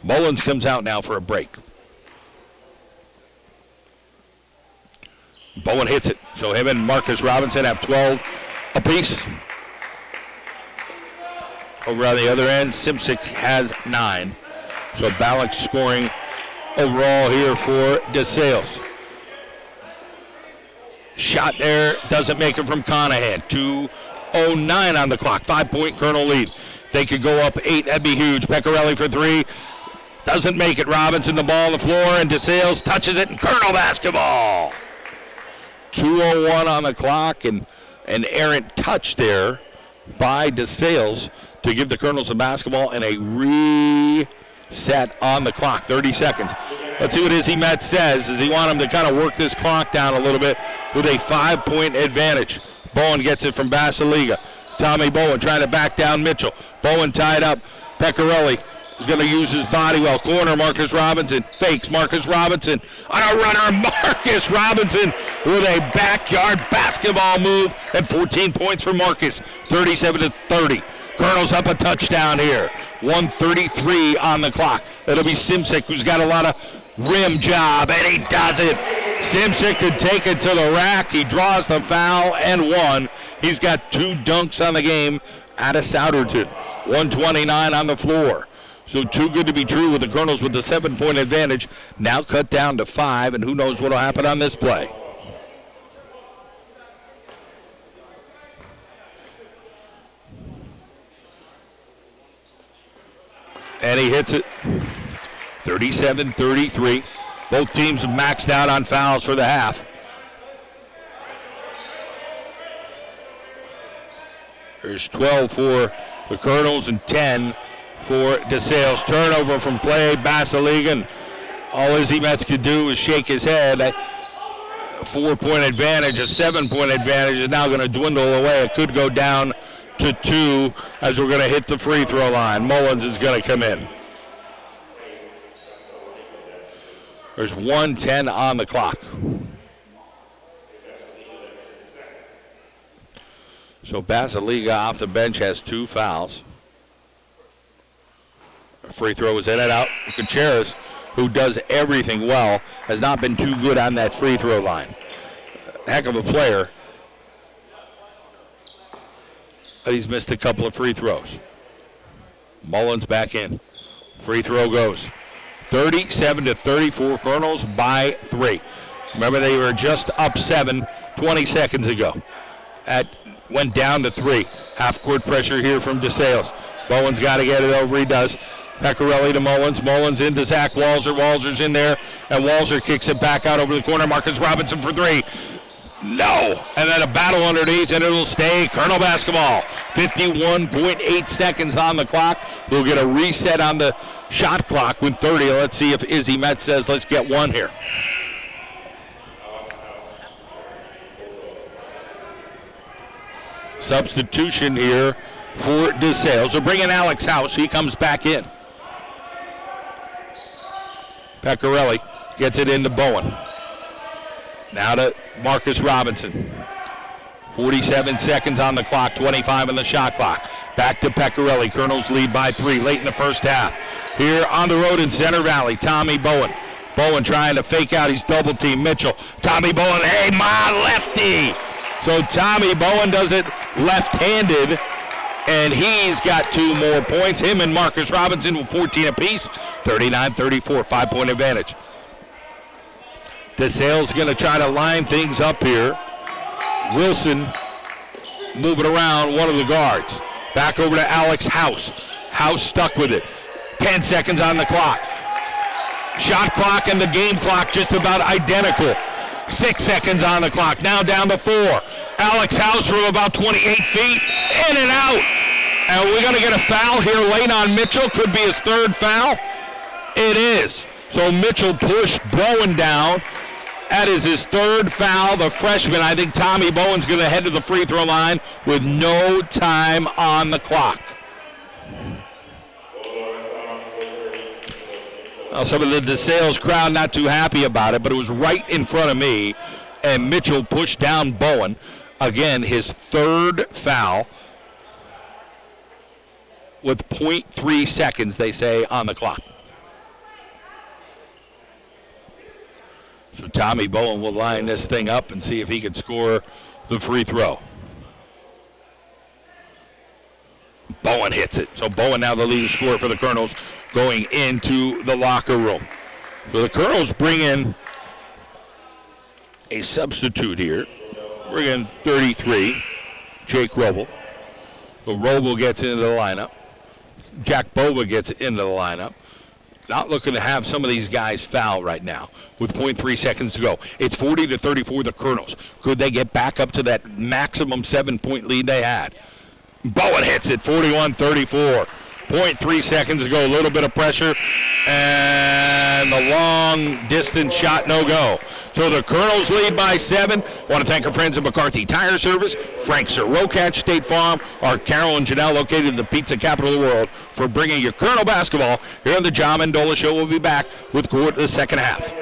Mullins comes out now for a break. Bowen hits it. So him and Marcus Robinson have 12 apiece. Over on the other end, Simsick has 9. So Ballack scoring overall here for DeSales. Shot there, doesn't make it from Conahan. 2:09 on the clock. 5-point Colonel lead. They could go up 8. That'd be huge. Pecorelli for 3. Doesn't make it. Robinson the ball on the floor, and DeSales touches it, and Colonel basketball. 2:01 on the clock, and an errant touch there by DeSales to give the Colonels the basketball, and a reset on the clock. 30 seconds. Let's see what Izzy Metz says. Does he want him to kind of work this clock down a little bit with a 5-point advantage? Bowen gets it from Basiliga. Tommy Bowen trying to back down Mitchell. Bowen tied up. Pecorelli is going to use his body well. Corner, Marcus Robinson. Fakes Marcus Robinson. On a runner, Marcus Robinson with a backyard basketball move, and 14 points for Marcus. 37-30. Colonels up a touchdown here. 1:33 on the clock. It'll be Simsick, who's got a lot of rim job, and he does it. Simsick could take it to the rack. He draws the foul and 1. He's got 2 dunks on the game out of Souderton. 1:29 on the floor. So too good to be true with the Colonels with the 7-point advantage. Now cut down to 5, and who knows what will happen on this play. And he hits it. 37-33. Both teams have maxed out on fouls for the half. There's 12 for the Colonels and 10 for Desales. Turnover from play, Basiligan. All Izzy Metz could do is shake his head. A 4-point advantage, a 7-point advantage is now going to dwindle away. It could go down to 2 as we're going to hit the free throw line. Mullins is going to come in. There's 1:10 on the clock. So Basiliga off the bench has 2 fouls. A free throw is in and out. Gutierrez, who does everything well, has not been too good on that free throw line. Heck of a player, but he's missed a couple of free throws. Mullins back in. Free throw goes. 37-34, Colonels by 3. Remember, they were just up 7 20 seconds ago. Went down to 3. Half-court pressure here from Desales. Bowen's got to get it over. He does. Pecorelli to Mullins. Mullins into Zach Walzer. Walzer's in there, and Walzer kicks it back out over the corner. Marcus Robinson for 3. No! And then a battle underneath, and it'll stay Colonel basketball. 51.8 seconds on the clock. They'll get a reset on the shot clock with 30. Let's see if Izzy Metz says, let's get one here. Substitution here for Desales. They're bringing Alex House. He comes back in. Pecorelli gets it into Bowen. Now to Marcus Robinson. 47 seconds on the clock, 25 on the shot clock. Back to Pecorelli. Colonels lead by 3 late in the first half. Here on the road in Center Valley, Tommy Bowen. Bowen trying to fake out. He's double team Mitchell. Tommy Bowen, hey, my lefty. So Tommy Bowen does it left-handed, and he's got 2 more points. Him and Marcus Robinson with 14 apiece. 39-34, 5-point advantage. Desales going to try to line things up here. Wilson moving around one of the guards. Back over to Alex House. House stuck with it. 10 seconds on the clock. Shot clock and the game clock just about identical. 6 seconds on the clock. Now down to 4. Alex House from about 28 feet. In and out. And we're going to get a foul here late on Mitchell. Could be his 3rd foul. It is. So Mitchell pushed Bowen down. That is his 3rd foul. The freshman, I think Tommy Bowen's going to head to the free throw line with no time on the clock. Well, some of the Desales crowd not too happy about it, but it was right in front of me, and Mitchell pushed down Bowen. Again, his 3rd foul with 0.3 seconds, they say, on the clock. So Tommy Bowen will line this thing up and see if he can score the free throw. Bowen hits it. So Bowen now the leading scorer for the Colonels going into the locker room. So the Colonels bring in a substitute here. Bring in 33, Jake Roble. So Roble gets into the lineup. Jack Bova gets into the lineup. Not looking to have some of these guys foul right now with 0.3 seconds to go. It's 40-34 the Colonels. Could they get back up to that maximum 7-point lead they had? Bowen hits it, 41-34. 0.3 seconds to go, a little bit of pressure, and the long distance shot, no go. So the Colonels lead by 7. Want to thank our friends at McCarthy Tire Service, Frank Sirocatch State Farm, our Carol and Janelle located in the pizza capital of the world for bringing you Colonel basketball here on the John Mendola Show. We'll be back with the second half.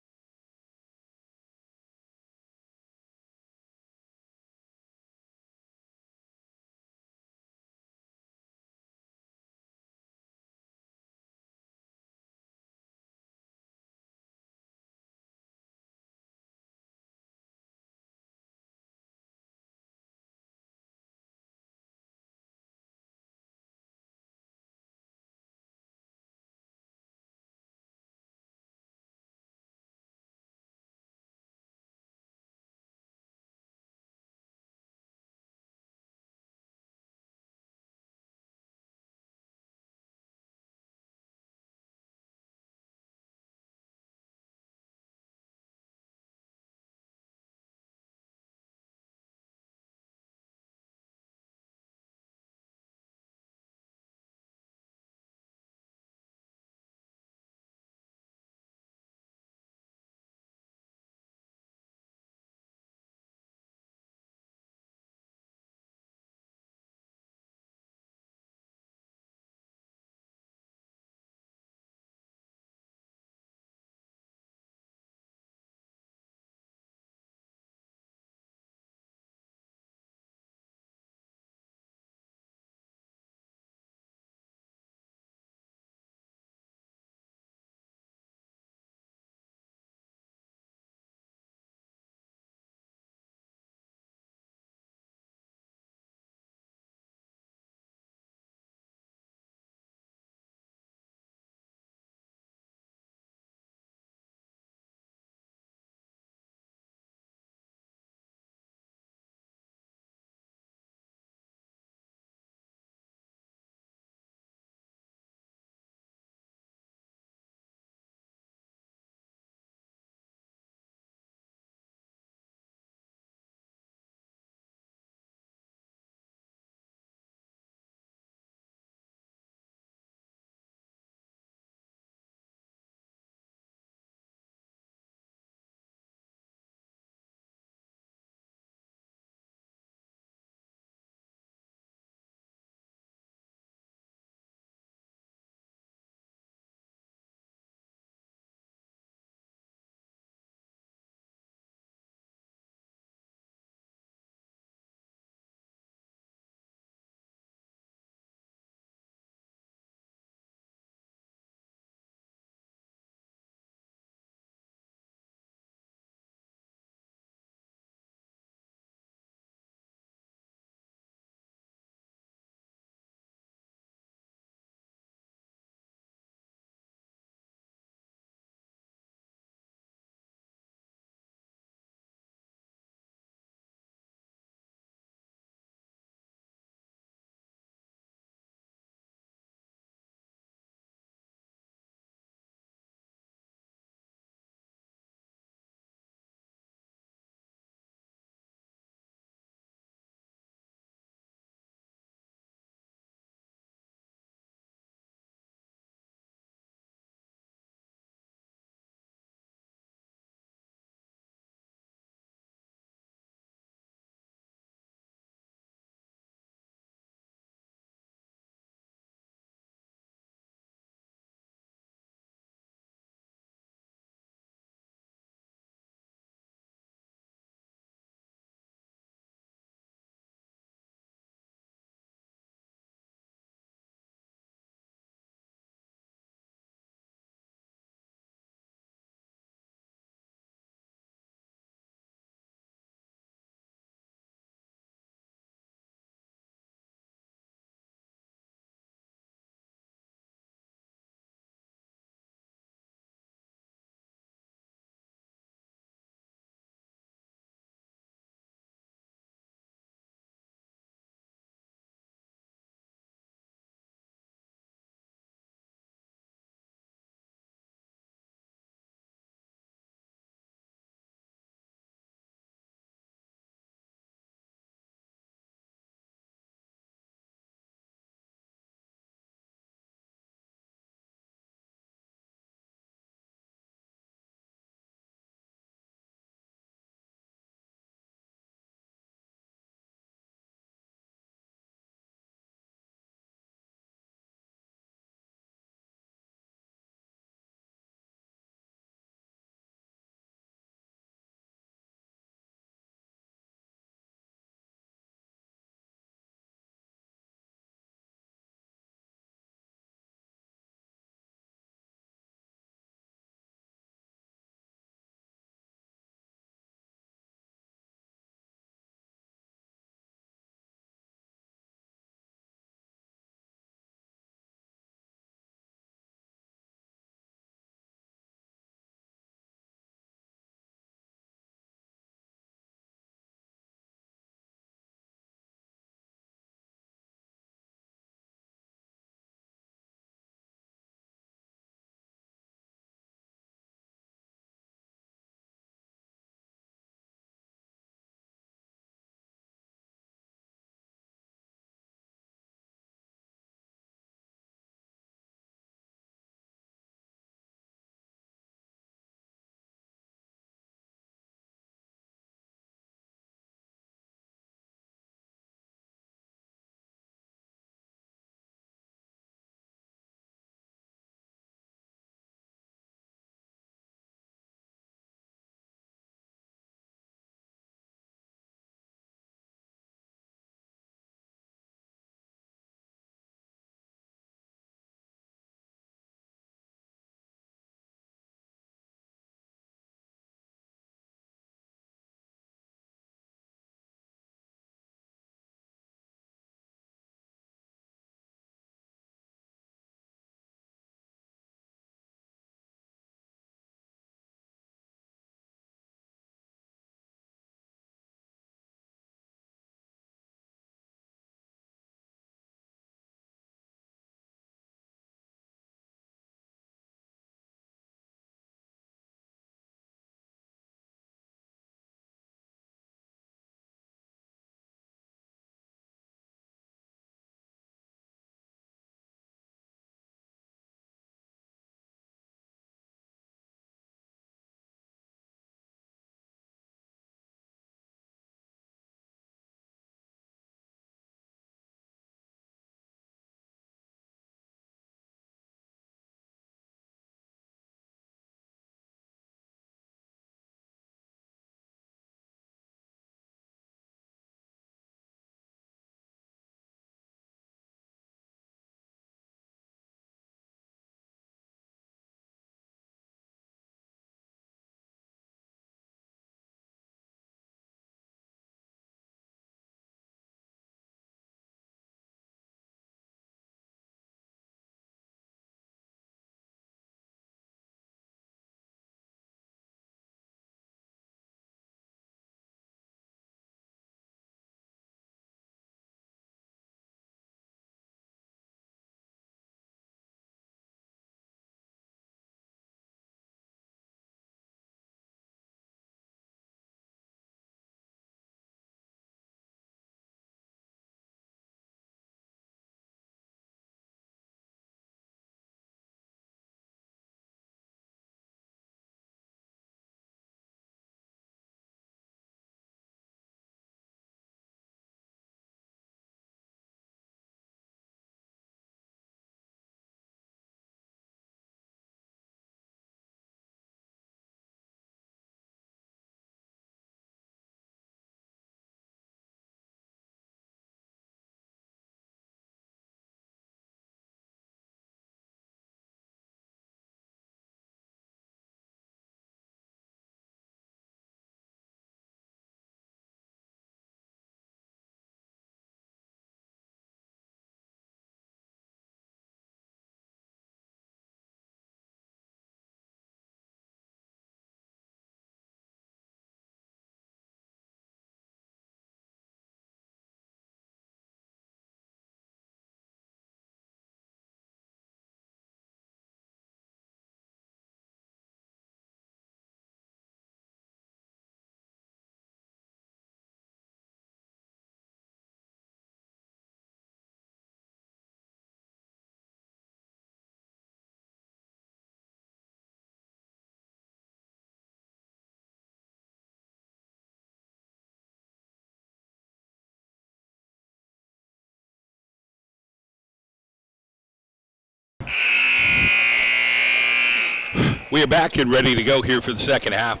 We are back and ready to go here for the second half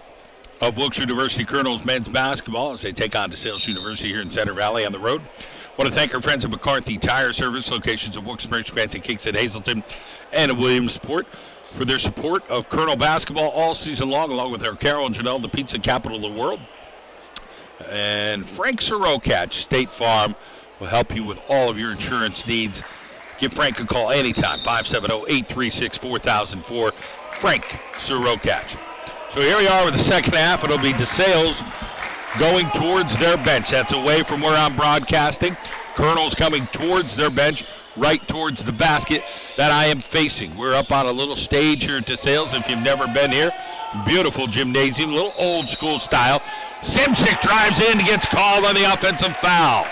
of Wilkes University Colonels men's basketball as they take on Desales University here in Center Valley on the road. I want to thank our friends at McCarthy Tire Service, locations of Wilkes-Barre, Scranton, Kingston, Hazleton, and Williamsport, for their support of Colonel basketball all season long, along with our Carol and Janelle, the pizza capital of the world. And Frank Sirocatch, State Farm, will help you with all of your insurance needs. Give Frank a call anytime, 570-836-4004. Frank Sirocatch. So here we are with the second half. It'll be Desales going towards their bench. That's away from where I'm broadcasting. Colonels coming towards their bench, right towards the basket that I am facing. We're up on a little stage here at Desales. If you've never been here, beautiful gymnasium, little old school style. Simsick drives in, gets called on the offensive foul.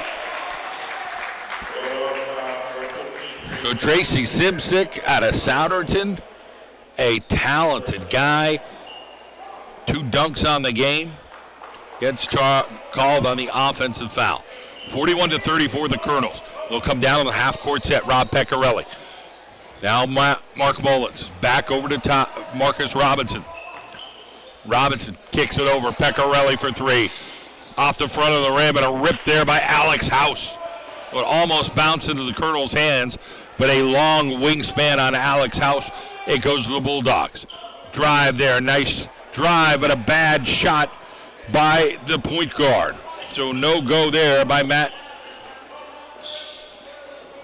So Tracy Simsick out of Souderton, a talented guy. 2 dunks on the game. Gets called on the offensive foul. 41-34 the Colonels. They'll come down on the half-court set. Rob Pecorelli. Now Mark Mullins. Back over to Marcus Robinson. Robinson kicks it over. Pecorelli for 3. Off the front of the rim, and a rip there by Alex House. It almost bounced into the Colonels' hands, but a long wingspan on Alex House. It goes to the Bulldogs. Drive there. Nice drive, but a bad shot by the point guard. So no go there by Matt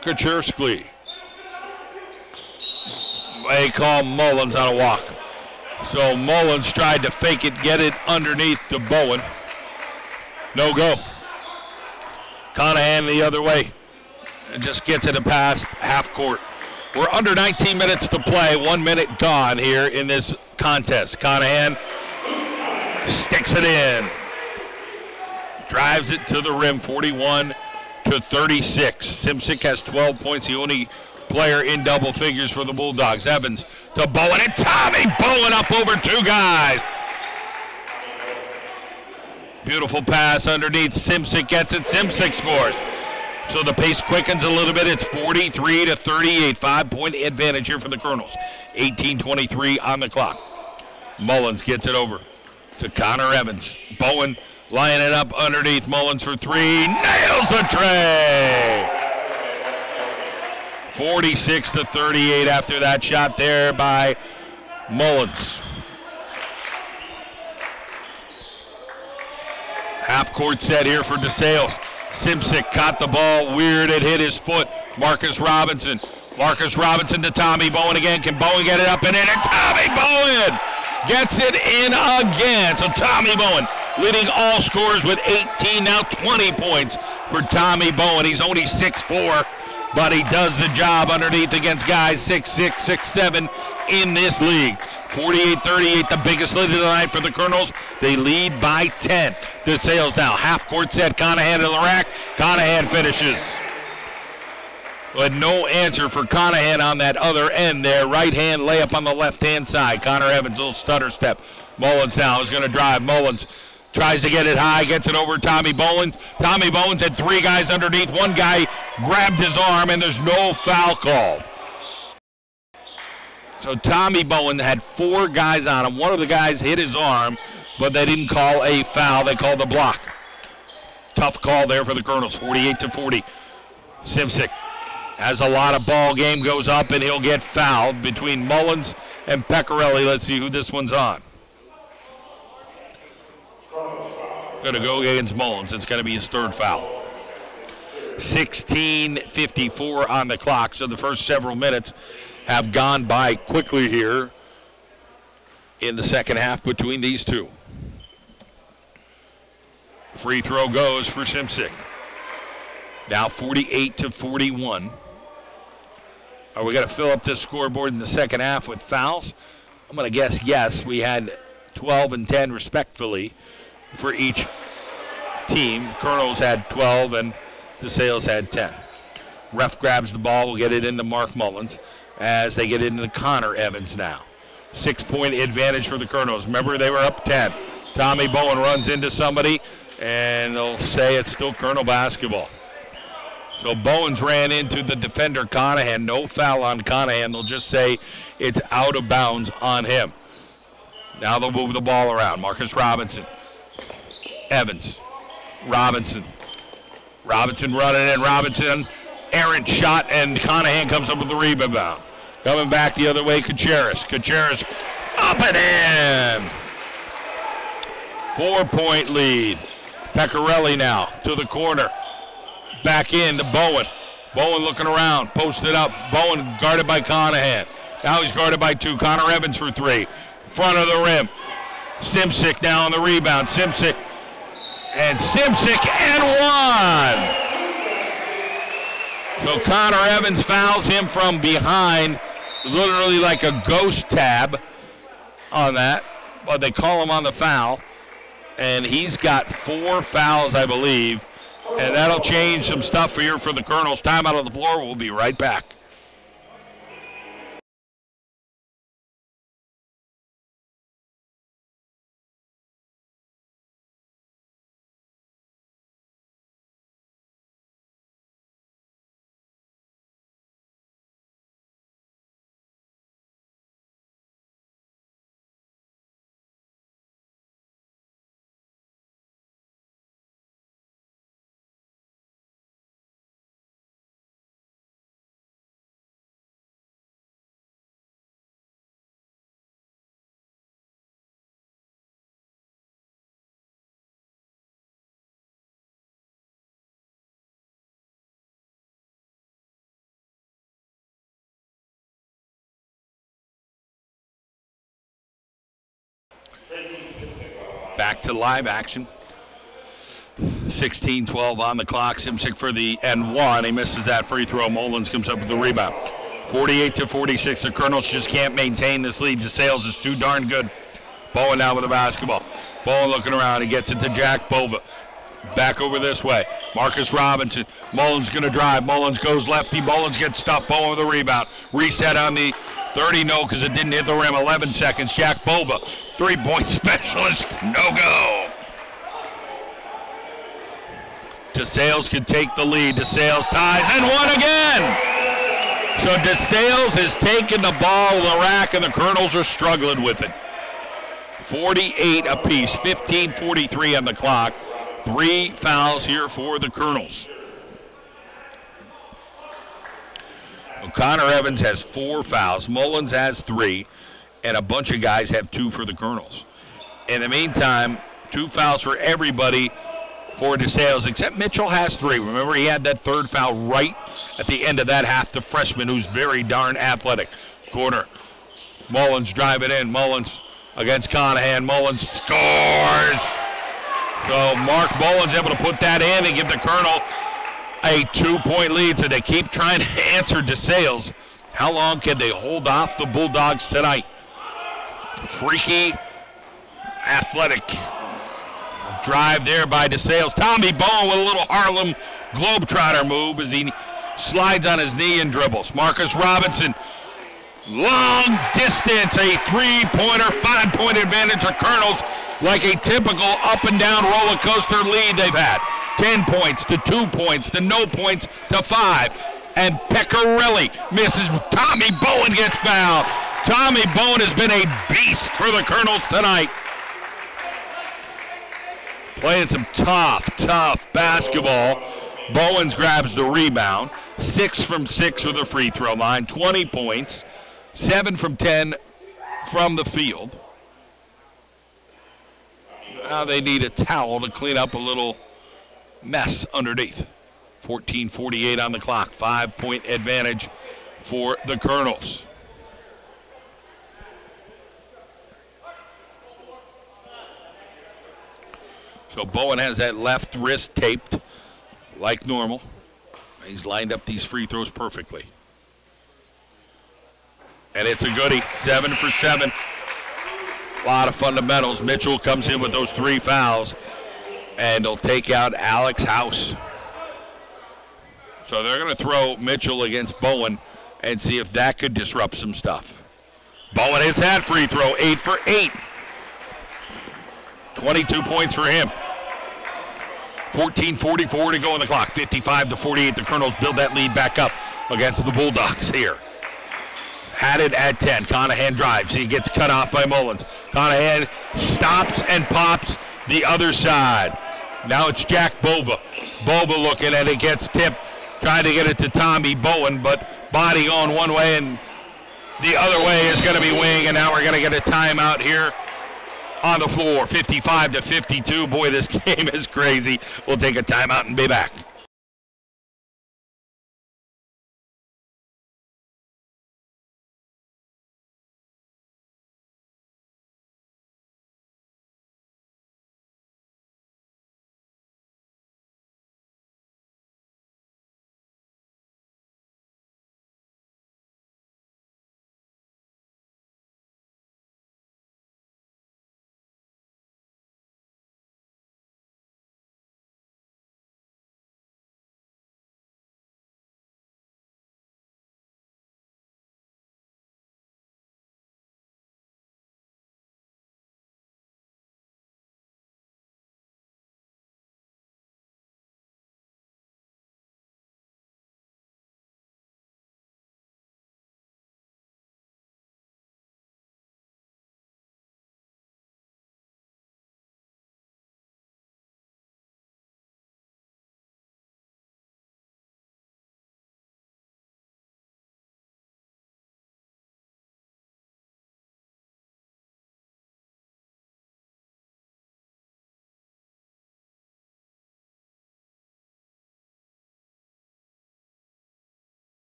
Kaczerski. They call Mullins on a walk. So Mullins tried to fake it, get it underneath to Bowen. No go. Conahan the other way. And just gets it past half court. We're under 19 minutes to play. 1 minute gone here in this contest. Conahan sticks it in. Drives it to the rim, 41-36. Simsick has 12 points, the only player in double figures for the Bulldogs. Evans to Bowen, and Tommy Bowen up over 2 guys. Beautiful pass underneath. Simsick gets it. Simsick scores. So the pace quickens a little bit. It's 43-38. 5-point advantage here for the Colonels. 18:23 on the clock. Mullins gets it over to Connor Evans. Bowen lining it up underneath. Mullins for 3. Nails the tray. 46-38 after that shot there by Mullins. Half court set here for Desales. Simsick caught the ball weird. It hit his foot. Marcus Robinson. Marcus Robinson to Tommy Bowen again. Can Bowen get it up and in? And Tommy Bowen gets it in again. So Tommy Bowen leading all scorers with 18, now 20 points for Tommy Bowen. He's only 6'4", but he does the job underneath against guys 6'6", 6'7" in this league. 48-38, the biggest lead of the night for the Colonels. They lead by 10. Desales now, half-court set, Conahan to the rack. Conahan finishes. But no answer for Conahan on that other end there. Right-hand layup on the left-hand side. Connor Evans, little stutter step. Mullins now is going to drive. Mullins tries to get it high, gets it over Tommy Bowen. Tommy Bowen's had 3 guys underneath. One guy grabbed his arm, and there's no foul called. So Tommy Bowen had 4 guys on him. One of the guys hit his arm, but they didn't call a foul. They called the block. Tough call there for the Colonels, 48-40. Simsick has a lot of ball. Game goes up, and he'll get fouled between Mullins and Pecorelli. Let's see who this one's on. Going to go against Mullins. It's going to be his 3rd foul. 16:54 on the clock, so the first several minutes have gone by quickly here in the second half between these two. Free throw goes for Simsick. Now 48-41. Are we going to fill up this scoreboard in the second half with fouls? I'm going to guess yes. We had 12 and 10 respectfully for each team. Colonels had 12 and Desales had 10. Ref grabs the ball. We'll get it into Mark Mullins as they get into Connor Evans now. 6-point advantage for the Colonels. Remember, they were up 10. Tommy Bowen runs into somebody, and they'll say it's still Colonel basketball. So Bowens ran into the defender, Conahan. No foul on Conahan. They'll just say it's out of bounds on him. Now they'll move the ball around. Marcus Robinson. Evans. Robinson running in. Robinson. Errant shot, and Conahan comes up with the rebound. Coming back the other way, Kacharis. Kacharis up and in. 4-point lead. Pecorelli now to the corner. Back in to Bowen. Bowen looking around, posted up. Bowen guarded by Conahan. Now he's guarded by 2. Connor Evans for 3. Front of the rim. Simsic now on the rebound. Simsic and 1. So Connor Evans fouls him from behind, literally like a ghost tab on that. But they call him on the foul. And he's got 4 fouls, I believe. And that'll change some stuff here for the Colonels. Timeout on the floor. We'll be right back. Back to live action. 16-12 on the clock. Simsic for the N1. He misses that free throw. Mullins comes up with the rebound. 48-46. The Colonels just can't maintain this lead. Desales is too darn good. Bowen now with the basketball. Bowen looking around. He gets it to Jack Bova. Back over this way. Marcus Robinson. Mullins going to drive. Mullins goes lefty. Mullins gets stopped. Bowen with the rebound. Reset on the 30, no, because it didn't hit the rim. 11 seconds. Jack Bova, 3-point specialist, no go. Desales can take the lead. Desales ties and won again. So Desales has taken the ball to the rack, and the Colonels are struggling with it. 48 apiece, 15:43 on the clock. 3 fouls here for the Colonels. Connor Evans has 4 fouls. Mullins has 3. And a bunch of guys have 2 for the Colonels. In the meantime, 2 fouls for everybody for DeSales, except Mitchell has 3. Remember, he had that 3rd foul right at the end of that half. The freshman, who's very darn athletic. Corner. Mullins driving in. Mullins against Conahan. Mullins scores. So Mark Mullins able to put that in and give the Colonel a 2-point lead. So they keep trying to answer DeSales. How long can they hold off the Bulldogs tonight? Freaky, athletic drive there by DeSales. Tommy Bowen with a little Harlem Globetrotter move as he slides on his knee and dribbles. Marcus Robinson, long distance, a 3-pointer, 5-point advantage for Colonels, like a typical up-and-down roller coaster lead they've had. 10 points to 2 points to no points to 5. And Pecorelli misses. Tommy Bowen gets fouled. Tommy Bowen has been a beast for the Colonels tonight. Playing some tough basketball. Bowens grabs the rebound. 6 from 6 with the free throw line. 20 points. 7 from 10 from the field. Now they need a towel to clean up a little mess underneath. 14:48 on the clock. 5-point advantage for the Colonels. So Bowen has that left wrist taped like normal. He's lined up these free throws perfectly. And it's a goodie. 7 for 7. A lot of fundamentals. Mitchell comes in with those 3 fouls. And he'll take out Alex House. So they're going to throw Mitchell against Bowen and see if that could disrupt some stuff. Bowen hits that free throw. 8 for 8. 22 points for him. 14:44 to go on the clock. 55-48. The Colonels build that lead back up against the Bulldogs here. had it at 10. Conahan drives. He gets cut off by Mullins. Conahan stops and pops the other side. Now it's Jack Bova. Bova looking at it, gets tipped, trying to get it to Tommy Bowen, but body going one way and the other way is going to be Wing, and now we're going to get a timeout here on the floor. 55-52. Boy, this game is crazy. We'll take a timeout and be back.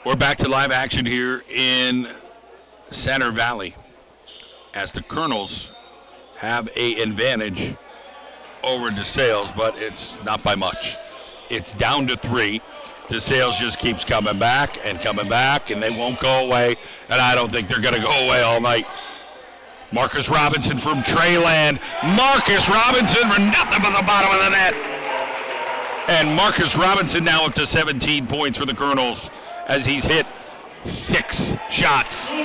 We're back to live action here in Center Valley as the Colonels have an advantage over Desales, but it's not by much. It's down to 3. Desales just keeps coming back, and they won't go away, and I don't think they're going to go away all night. Marcus Robinson from Treyland. Marcus Robinson for nothing but the bottom of the net. And Marcus Robinson now up to 17 points for the Colonels, as he's hit 6 shots. He's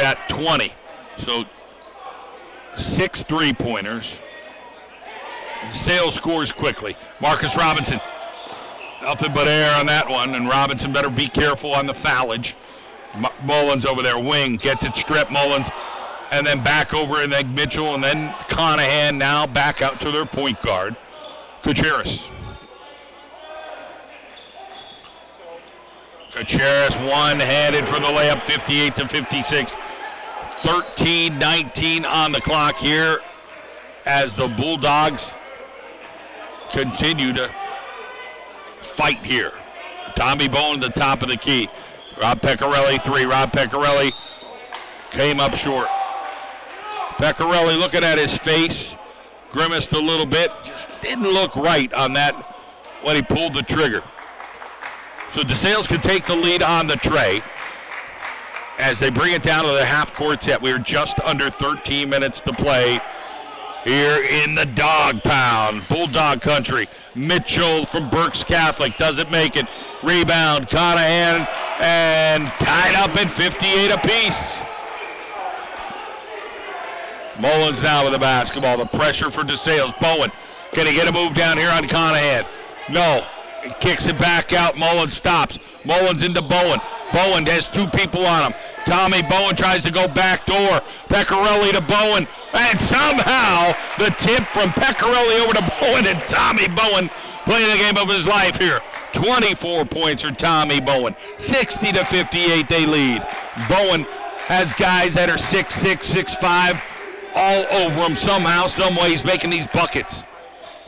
at 20. So 6 3-pointers. Sales scores quickly. Marcus Robinson, nothing but air on that one, and Robinson better be careful on the foulage. Mullins over there, Wing, gets it stripped, Mullins, and then back over, and then Mitchell, and then Conahan now back out to their point guard, Gutierrez. Gutierrez one-handed for the layup, 58-56. 13-19 on the clock here as the Bulldogs continue to fight here. Tommy Bowen at the top of the key. Rob Pecorelli 3. Rob Pecorelli came up short. Pecorelli looking at his face, grimaced a little bit, just didn't look right on that when he pulled the trigger. So Desales can take the lead on the tray as they bring it down to the half-court set. We're just under 13 minutes to play here in the dog pound, Bulldog country. Mitchell from Berks Catholic doesn't make it. Rebound, Conahan, and tied up at 58 apiece. Mullins now with the basketball. The pressure for Desales. Bowen, can he get a move down here on Conahan? No. He kicks it back out. Mullins stops. Mullins into Bowen. Bowen has 2 people on him. Tommy Bowen tries to go back door. Pecorelli to Bowen. And somehow the tip from Pecorelli over to Bowen, and Tommy Bowen playing the game of his life here. 24 points for Tommy Bowen. 60-58 they lead. Bowen has guys that are 6'6", 6'5", all over him somehow, some way he's making these buckets.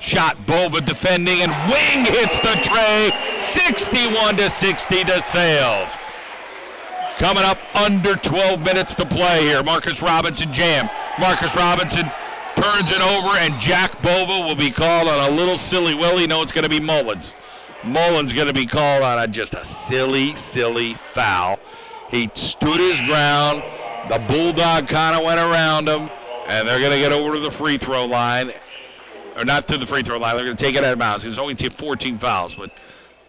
Shot, Bova defending, and Wing hits the tray. 61-60 Desales. Coming up under 12 minutes to play here. Marcus Robinson jam. Marcus Robinson turns it over, and Jack Bova will be called on a little silly willy. No, it's going to be Mullins. Mullins going to be called on just a silly, silly foul. He stood his ground. The Bulldog kind of went around him, and they're going to get over to the free throw line. Or not to the free throw line. They're going to take it out of bounds. There's only 14 fouls, but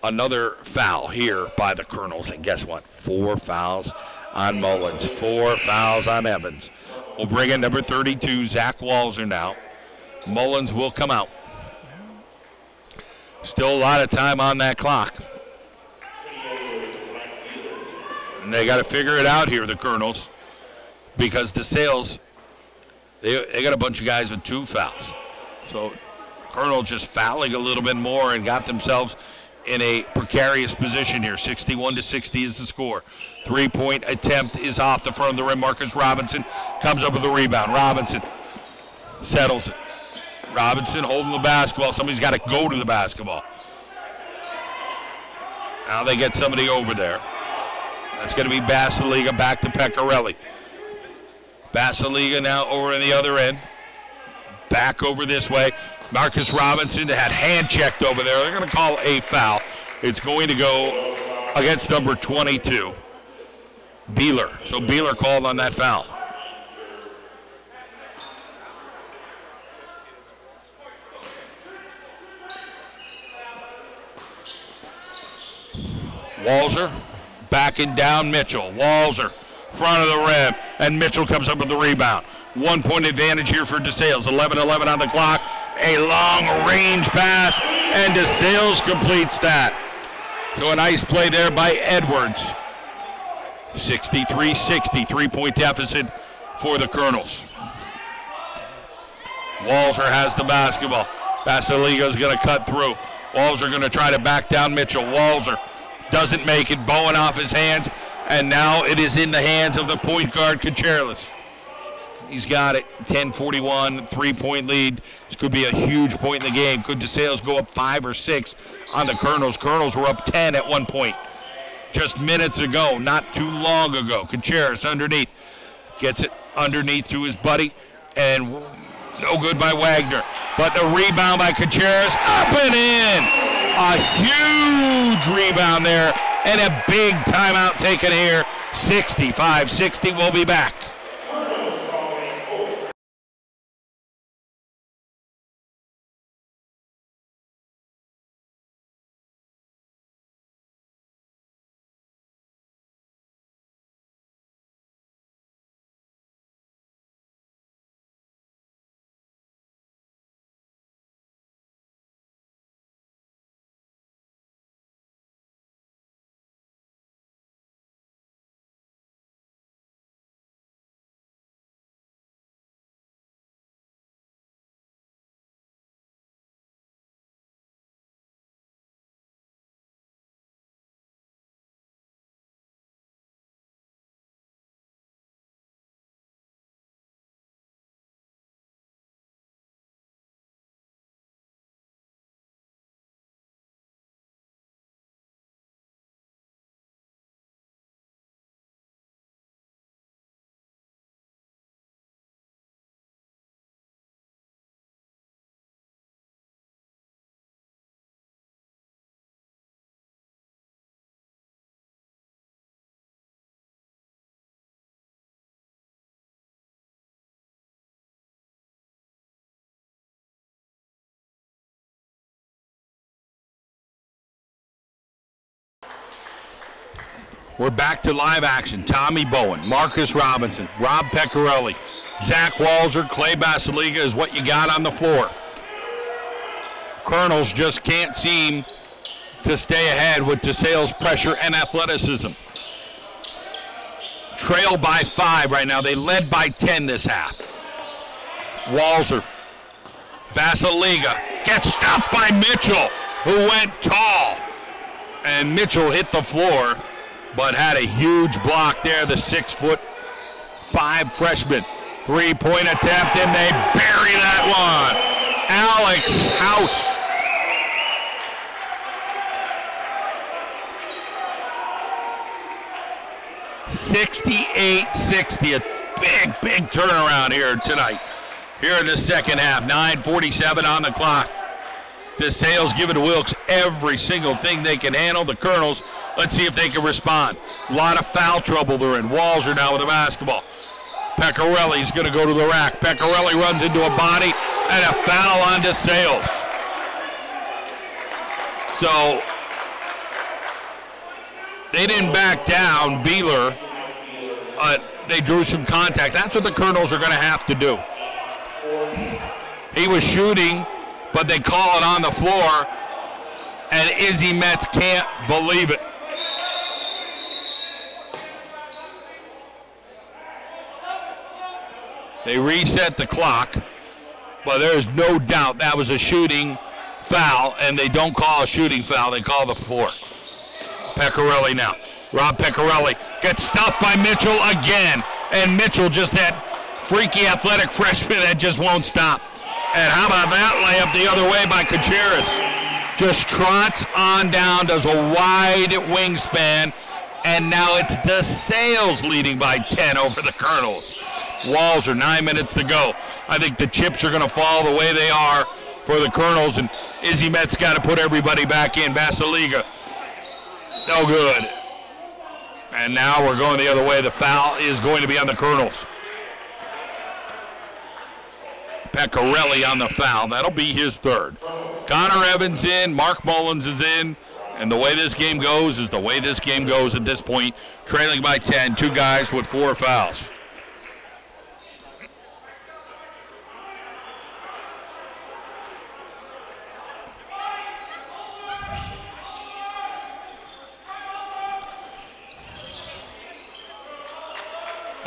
another foul here by the Colonels. And guess what? 4 fouls on Mullins. 4 fouls on Evans. will bring in number 32, Zach Walzer now. Mullins will come out. Still a lot of time on that clock. And they got to figure it out here, the Colonels, because Desales, they got a bunch of guys with 2 fouls. So Colonel just fouling a little bit more and got themselves in a precarious position here. 61-60 is the score. 3-point attempt is off the front of the rim. Marcus Robinson comes up with the rebound. Robinson settles it. Robinson holding the basketball. Somebody's got to go to the basketball. Now they get somebody over there. That's going to be Basiliga back to Pecorelli. Basiliga now over on the other end. Back over this way. Marcus Robinson had hand checked over there. They're going to call a foul. It's going to go against number 22, Beeler. So Beeler called on that foul. Walzer backing down Mitchell. Walzer, front of the rim, and Mitchell comes up with the rebound. 1-point advantage here for Desales. 11-11 on the clock. A long range pass, and Desales completes that. So a nice play there by Edwards. 63-60, 3-point deficit for the Colonels. Walzer has the basketball. Basiliga's going to cut through. Walzer going to try to back down Mitchell. Walzer doesn't make it. Bowen off his hands, and now it is in the hands of the point guard, Kacherlis. He's got it. 10-41, 3-point lead. This could be a huge point in the game. Could Desales go up 5 or 6 on the Colonels? Colonels were up 10 at one point just minutes ago, not too long ago. Kacherlis underneath. Gets it underneath to his buddy, and no good by Wagner. But the rebound by Kacherlis, up and in. A huge rebound there, and a big timeout taken here. 65-60. We'll be back. We're back to live action. Tommy Bowen, Marcus Robinson, Rob Pecorelli, Zach Walzer, Clay Basiliga is what you got on the floor. Colonels just can't seem to stay ahead with Desales' pressure and athleticism. Trail by 5 right now. They led by 10 this half. Walzer, Basiliga gets stopped by Mitchell, who went tall. And Mitchell hit the floor, but had a huge block there, the 6'5" freshman. 3-point attempt, and they bury that one. Alex House. (68-60), a big turnaround here tonight. Here in the second half, 9:47 on the clock. Desales giving Wilkes every single thing they can handle. The Colonels, let's see if they can respond. A lot of foul trouble they're in. Walzer now with the basketball. Pecorelli's going to go to the rack. Pecorelli runs into a body and a foul on Desales. So they didn't back down. Beeler, they drew some contact. That's what the Colonels are going to have to do. He was shooting, but they call it on the floor, and Izzy Metz can't believe it. They reset the clock, but there's no doubt that was a shooting foul, and they don't call a shooting foul. They call the floor. Pecorelli now. Rob Pecorelli gets stuffed by Mitchell again, and Mitchell just that freaky athletic freshman that just won't stop. And how about that layup the other way by Gutierrez? Just trots on down, does a wide wingspan, and now it's Desales leading by 10 over the Colonels. Walls are 9 minutes to go. I think the chips are going to fall the way they are for the Colonels, and Izzy Metz got to put everybody back in. Basiliga, no good. And now we're going the other way. The foul is going to be on the Colonels. Pecorelli on the foul. That'll be his third. Connor Evans in. Mark Mullins is in. And the way this game goes is the way this game goes at this point. Trailing by 10. Two guys with 4 fouls.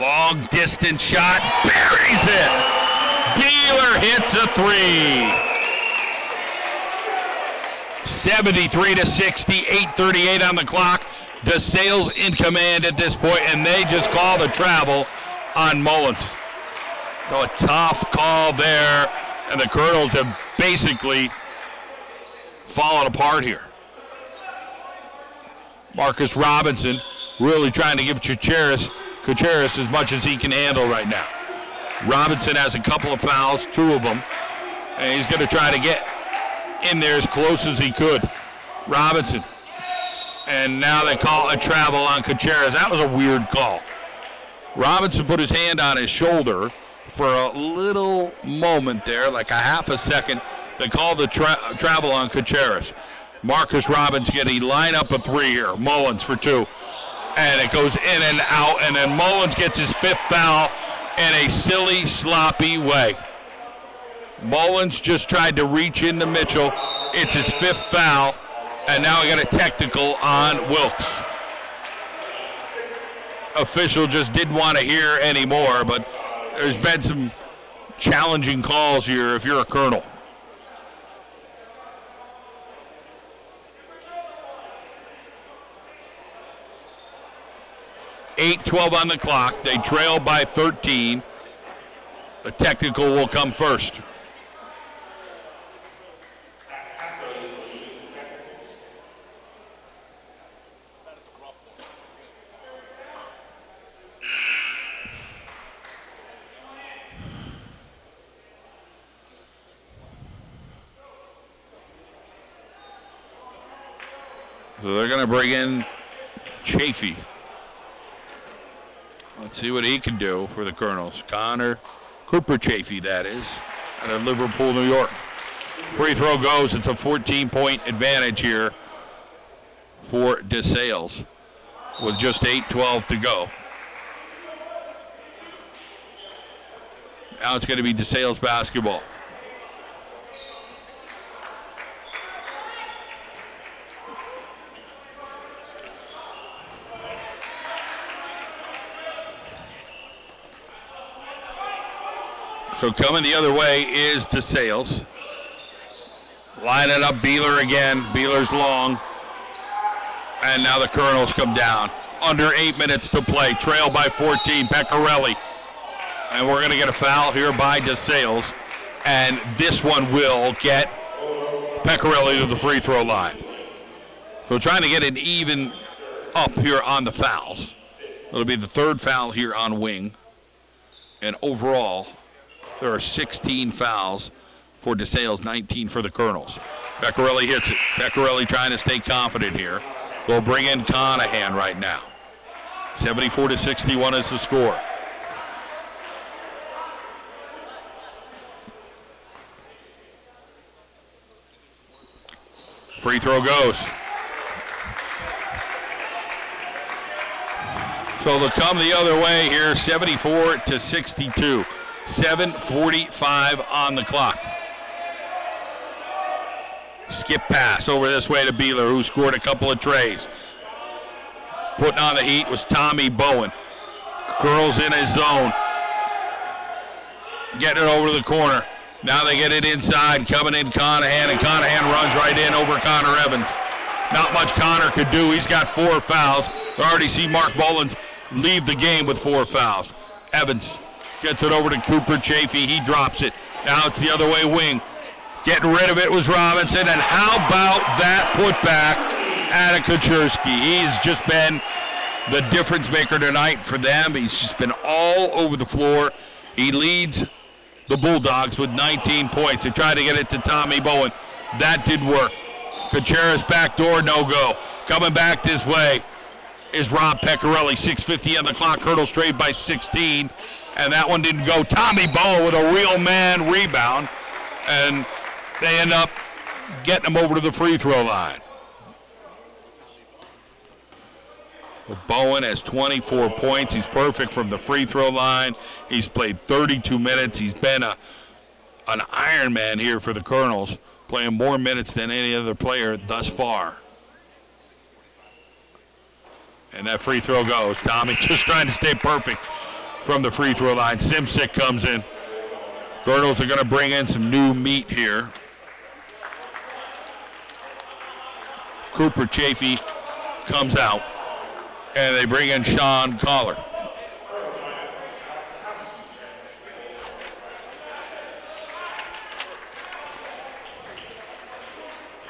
Long distance shot, buries it. Beeler hits a three. 73-60, 8:38 on the clock. Desales in command at this point, and they just call the travel on Mullins. So a tough call there, and the Colonels have basically fallen apart here. Marcus Robinson really trying to give Gutierrez as much as he can handle right now. Robinson has a couple of fouls, 2 of them, and he's going to try to get in there as close as he could. Robinson. And now they call a travel on Gutierrez. That was a weird call. Robinson put his hand on his shoulder for a little moment there, like a half a second. They call the travel on Gutierrez. Marcus Robinson getting line up a 3 here. Mullins for 2. And it goes in and out, and then Mullins gets his 5th foul in a silly, sloppy way. Mullins just tried to reach into Mitchell. It's his 5th foul, and now we got a technical on Wilkes. Official just didn't want to hear anymore, but there's been some challenging calls here if you're a Colonel. 8:12 on the clock. They trail by 13. The technical will come first. So they're going to bring in Chafee. Let's see what he can do for the Colonels. Cooper Chafee, that is, out of Liverpool, New York. Free throw goes. It's a 14-point advantage here for Desales with just 8:12 to go. Now it's going to be Desales basketball. So coming the other way is Desales. Lining up Beeler again. Beeler's long. And now the Colonels come down. Under 8 minutes to play. Trail by 14. Pecorelli. And we're going to get a foul here by Desales. And this one will get Pecorelli to the free throw line. So trying to get an even up here on the fouls. It'll be the 3rd foul here on wing. And overall, there are 16 fouls for Desales, 19 for the Colonels. Pecorelli hits it. Pecorelli trying to stay confident here. They'll bring in Conahan right now. 74-61 is the score. Free throw goes. So they'll come the other way here, 74-62. 7:45 on the clock. Skip pass over this way to Beeler, who scored a couple of trays. Putting on the heat was Tommy Bowen. Curls in his zone. Getting it over to the corner. Now they get it inside, coming in Conahan, and Conahan runs right in over Connor Evans. Not much Connor could do. He's got 4 fouls. We already see Mark Boland leave the game with 4 fouls. Evans gets it over to Cooper Chafee. He drops it. Now it's the other way wing. Getting rid of it was Robinson. And how about that putback out of Kaczerski? He's just been the difference maker tonight for them. He's just been all over the floor. He leads the Bulldogs with 19 points. They tried to get it to Tommy Bowen. That did work. Kacharis backdoor, no go. Coming back this way is Rob Pecorelli. 6:50 on the clock. Hurdle straight by 16. And that one didn't go. Tommy Bowen with a real man rebound. And they end up getting him over to the free throw line. Well, Bowen has 24 points. He's perfect from the free throw line. He's played 32 minutes. He's been an Iron Man here for the Colonels, playing more minutes than any other player thus far. And that free throw goes. Tommy just trying to stay perfect from the free throw line. Simsick comes in. Colonels are going to bring in some new meat here. Cooper Chafee comes out. And they bring in Sean Collar.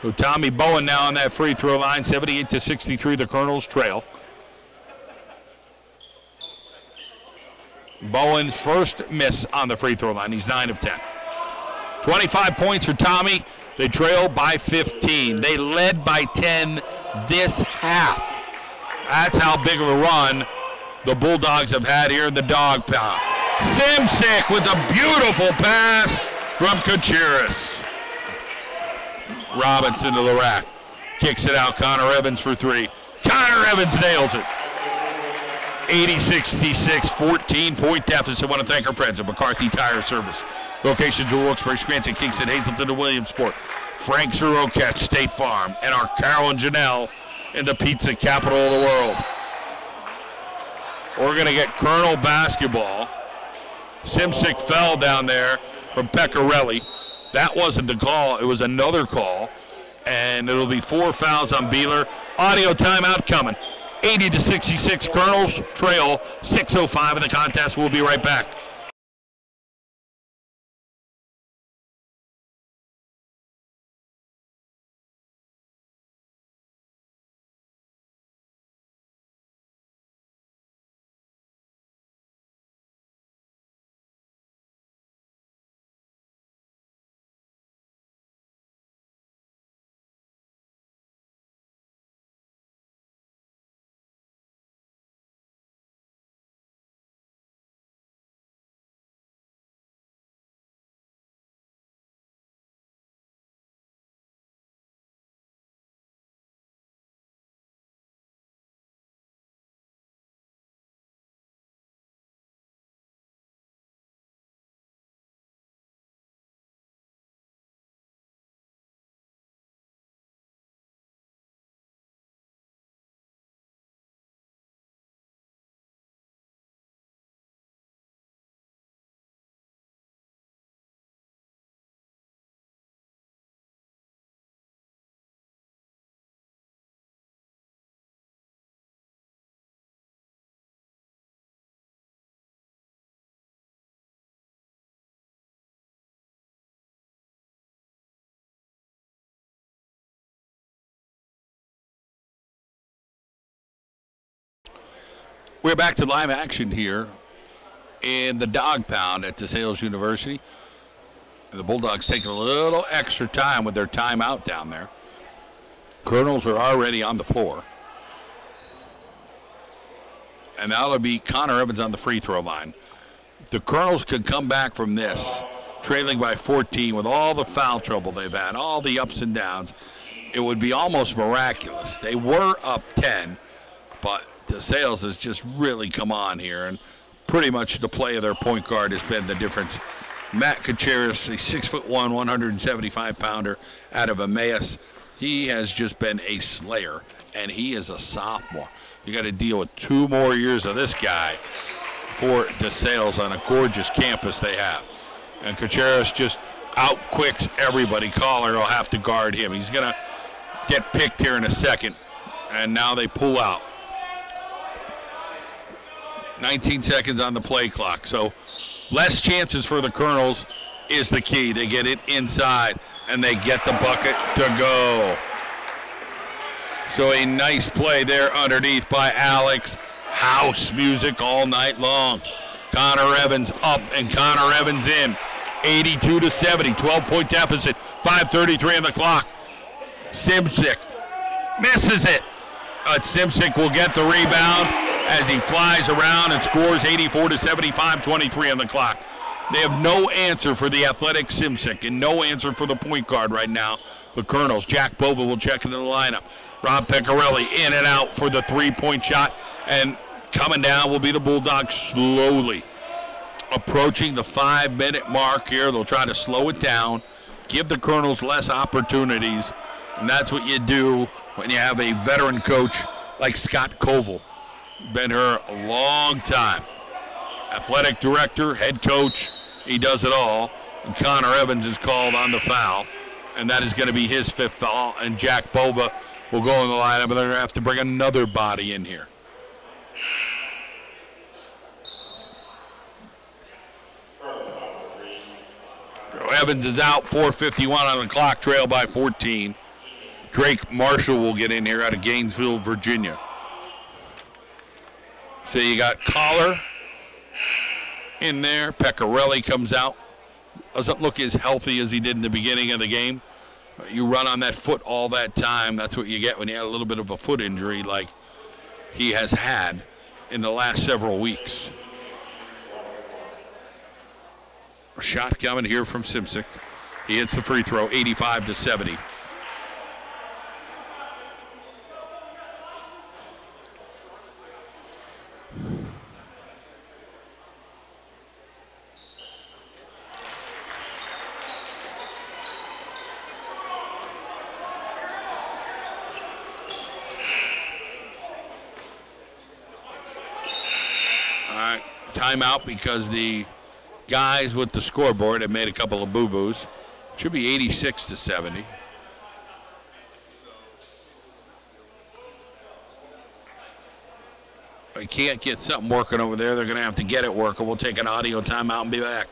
So Tommy Bowen now on that free throw line, 78-63, the Colonels trail. Bowen's first miss on the free throw line. He's 9 of 10. 25 points for Tommy. They trail by 15. They led by 10 this half. That's how big of a run the Bulldogs have had here in the dog pound. Simsick with a beautiful pass from Kacharis. Robinson to the rack. Kicks it out. Connor Evans for 3. Connor Evans nails it. 80-66, 14-point deficit. I want to thank our friends at McCarthy Tire Service. Locations in Wilkes-Barre, Scranton, Kingston, Hazleton, and Williamsport. Frank's Roquette, State Farm, and our Carol and Janelle in the pizza capital of the world. We're going to get Colonel basketball. Simsick fell down there from Pecorelli. That wasn't the call. It was another call. And it'll be 4 fouls on Beeler. Audio timeout coming. 80-66, Colonels trail. 6:05 in the contest. We'll be right back. We're back to live action here in the dog pound at Desales University. And the Bulldogs taking a little extra time with their timeout down there. Colonels are already on the floor. And now it'll be Connor Evans on the free throw line. If the Colonels could come back from this, trailing by 14 with all the foul trouble they've had, all the ups and downs, it would be almost miraculous. They were up 10, but Desales has just really come on here, and pretty much the play of their point guard has been the difference. Matt Kacharis, a 6'1", 175-pounder out of Emmaus. He has just been a slayer, and he is a sophomore. You got to deal with 2 more years of this guy for Desales on a gorgeous campus they have. And Kacharis just out-quicks everybody. Collar will have to guard him. He's going to get picked here in a second, and now they pull out. 19 seconds on the play clock, so less chances for the Colonels is the key. They get it inside, and they get the bucket to go. So a nice play there underneath by Alex. House music all night long. Connor Evans up, and Connor Evans in. 82-70, 12-point deficit, 5:33 on the clock. Simsick misses it. Simsick will get the rebound as he flies around and scores 84-75, 23 on the clock. They have no answer for the athletic Simsick and no answer for the point guard right now. The Colonels. Jack Bova will check into the lineup. Rob Pecorelli in and out for the 3-point shot, and coming down will be the Bulldogs slowly. Approaching the 5-minute mark here. They'll try to slow it down, give the Colonels less opportunities, and that's what you do when you have a veteran coach like Scott Koval. Been here a long time. Athletic director, head coach, he does it all. And Connor Evans is called on the foul, and that is going to be his 5th foul, and Jack Bova will go in the lineup, but they're going to have to bring another body in here. Evans is out, 4:51 on the clock, trailed by 14. Drake Marshall will get in here out of Gainesville, Virginia. So you got Collar in there. Pecorelli comes out. Doesn't look as healthy as he did in the beginning of the game. You run on that foot all that time. That's what you get when you have a little bit of a foot injury like he has had in the last several weeks. A shot coming here from Simsick. He hits the free throw, 85-70. Timeout because the guys with the scoreboard have made a couple of boo-boos. Should be 86-70. If I can't get something working over there, they're going to have to get it working. We'll take an audio timeout and be back.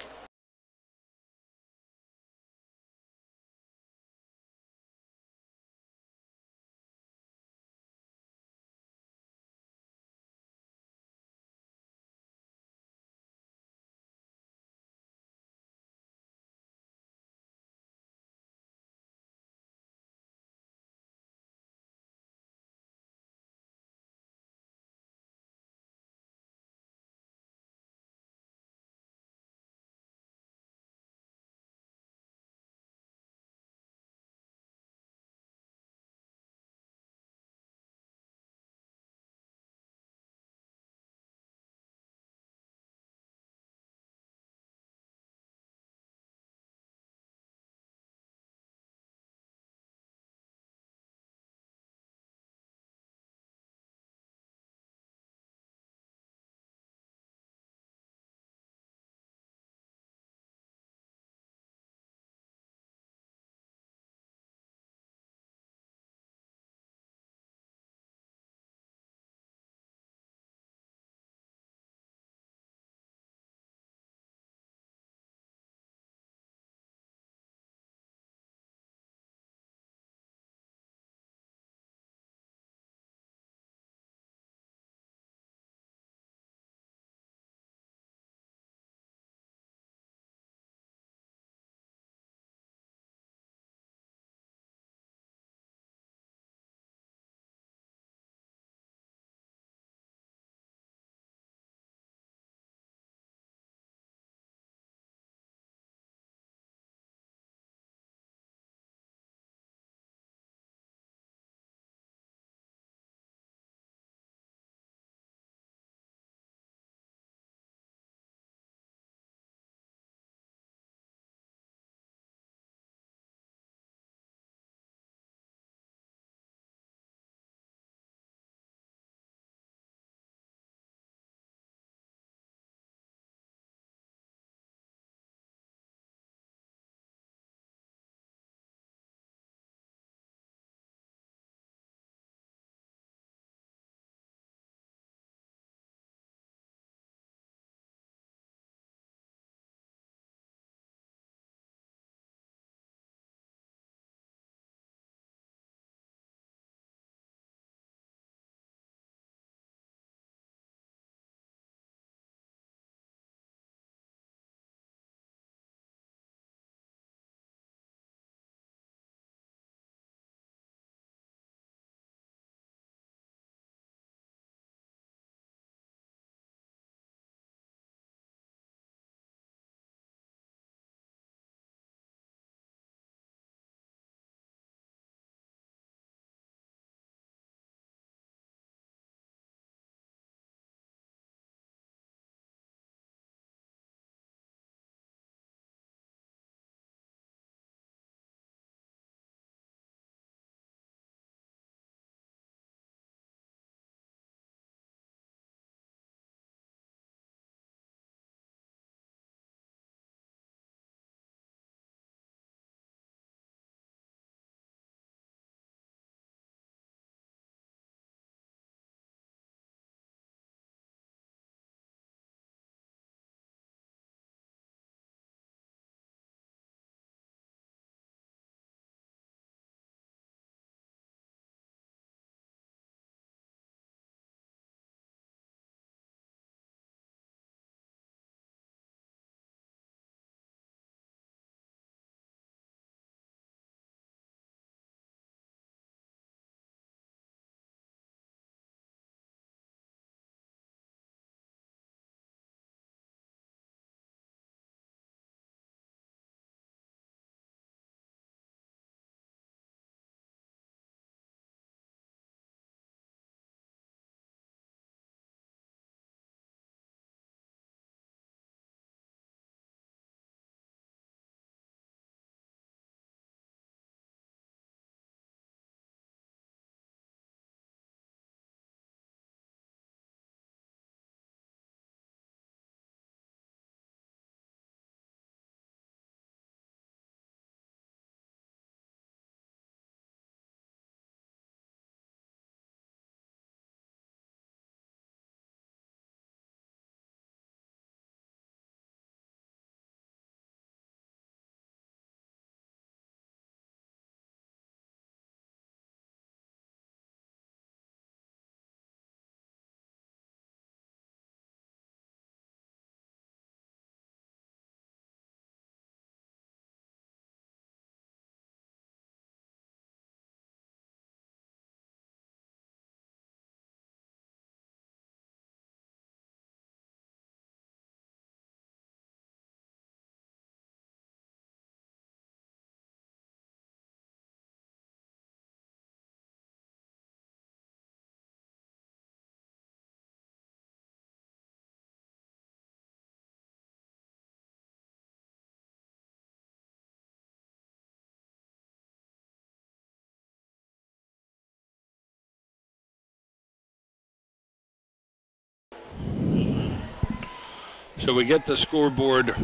So we get the scoreboard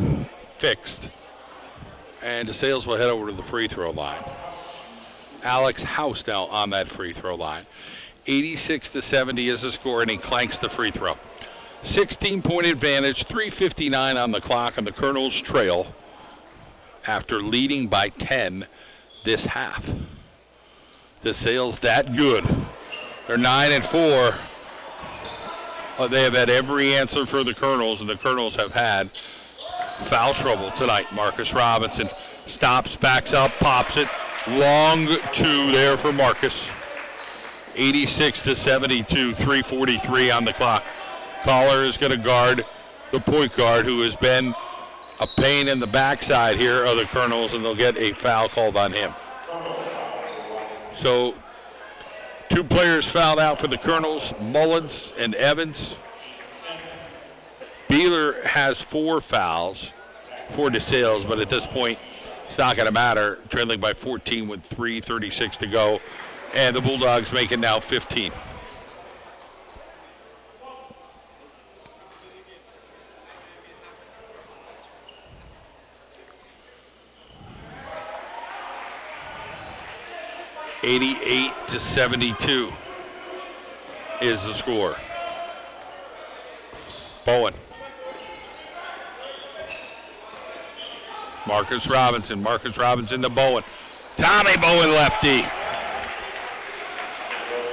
fixed, and DeSales will head over to the free throw line. Alex House now on that free throw line. 86-70 is the score, and he clanks the free throw. 16-point advantage, 3:59 on the clock, and the Colonels trail after leading by 10 this half. DeSales that good. They're 9-4. They have had every answer for the Colonels, and the Colonels have had foul trouble tonight. Marcus Robinson stops, backs up, pops it. Long two there for Marcus. 86-72, 3:43 on the clock. Collar is going to guard the point guard, who has been a pain in the backside here of the Colonels, and they'll get a foul called on him. So 2 players fouled out for the Colonels, Mullins and Evans. Beeler has 4 fouls for DeSales, but at this point, it's not going to matter. Trailing by 14 with 3:36 to go, and the Bulldogs make it now 15. (88-72) is the score. Bowen. Marcus Robinson to Bowen. Tommy Bowen, lefty.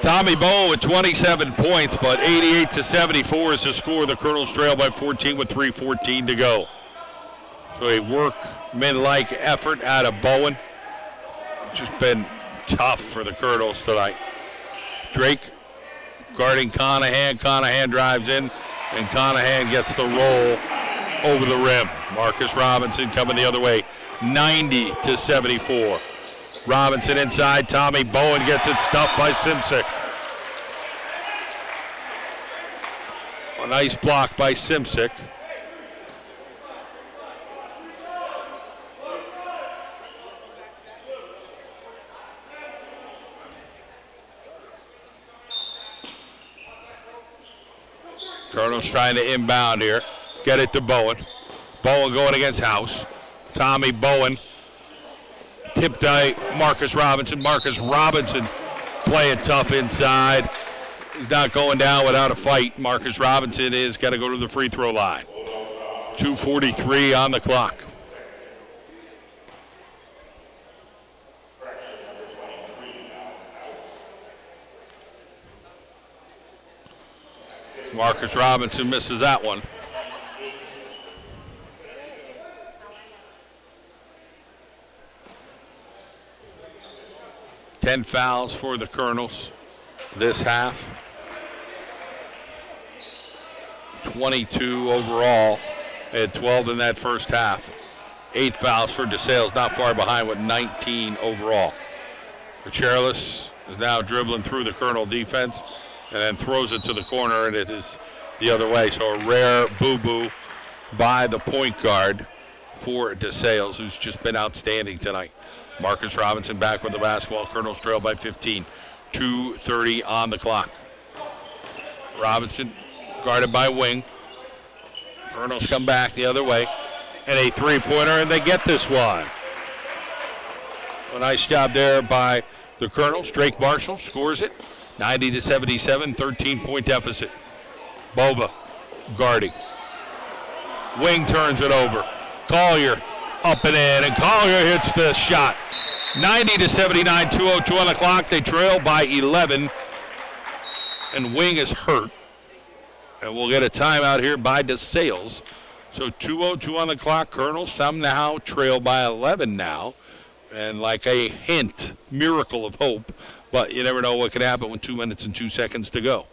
Tommy Bowen with 27 points, but 88-74 is the score. The Colonels trail by 14 with 3:14 to go. So a workmanlike effort out of Bowen. Just been tough for the Colonels tonight. Drake guarding Conahan. Conahan drives in, and Conahan gets the roll over the rim. Marcus Robinson coming the other way, 90-74. Robinson inside. Tommy Bowen gets it stuffed by Simsick. A nice block by Simsick. Colonel's trying to inbound here. Get it to Bowen. Bowen going against House. Tommy Bowen tipped by Marcus Robinson. Marcus Robinson playing tough inside. He's not going down without a fight. Marcus Robinson is got to go to the free throw line. 2:43 on the clock. Marcus Robinson misses that one. Ten fouls for the Colonels this half. 22 overall. They had 12 in that first half. 8 fouls for DeSales, not far behind with 19 overall. Charles is now dribbling through the Colonel defense and then throws it to the corner, and it is the other way. So a rare boo-boo by the point guard for DeSales, who's just been outstanding tonight. Marcus Robinson back with the basketball. Colonels trail by 15. 2:30 on the clock. Robinson guarded by Wing. Colonels come back the other way. And a three-pointer, and they get this one. A nice job there by the Colonels. Drake Marshall scores it. 90-77, 13-point deficit. Bova guarding. Wing turns it over. Collier up and in, and Collier hits the shot. 90-79, 2:02 on the clock. They trail by 11, and Wing is hurt. And we'll get a timeout here by DeSales. So 2:02 on the clock. Colonels somehow trail by 11 now. And like a hint, miracle of hope. But you never know what could happen with 2 minutes and 2 seconds to go.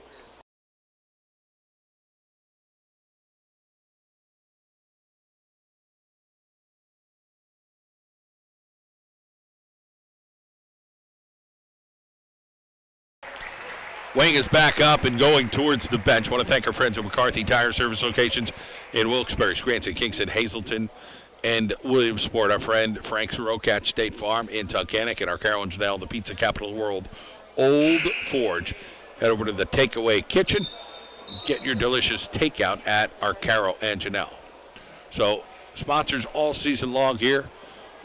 Wing is back up and going towards the bench. I want to thank our friends at McCarthy Tire Service locations in Wilkes-Barre, Scranton, Kingston, Hazleton, and Williamsport. Our friend Frank Soroka at State Farm in Tunkhannock, and our Carol and Janelle, the pizza capital of the world, Old Forge. Head over to the Takeaway Kitchen get your delicious takeout at our Carol and Janelle. So, sponsors all season long here.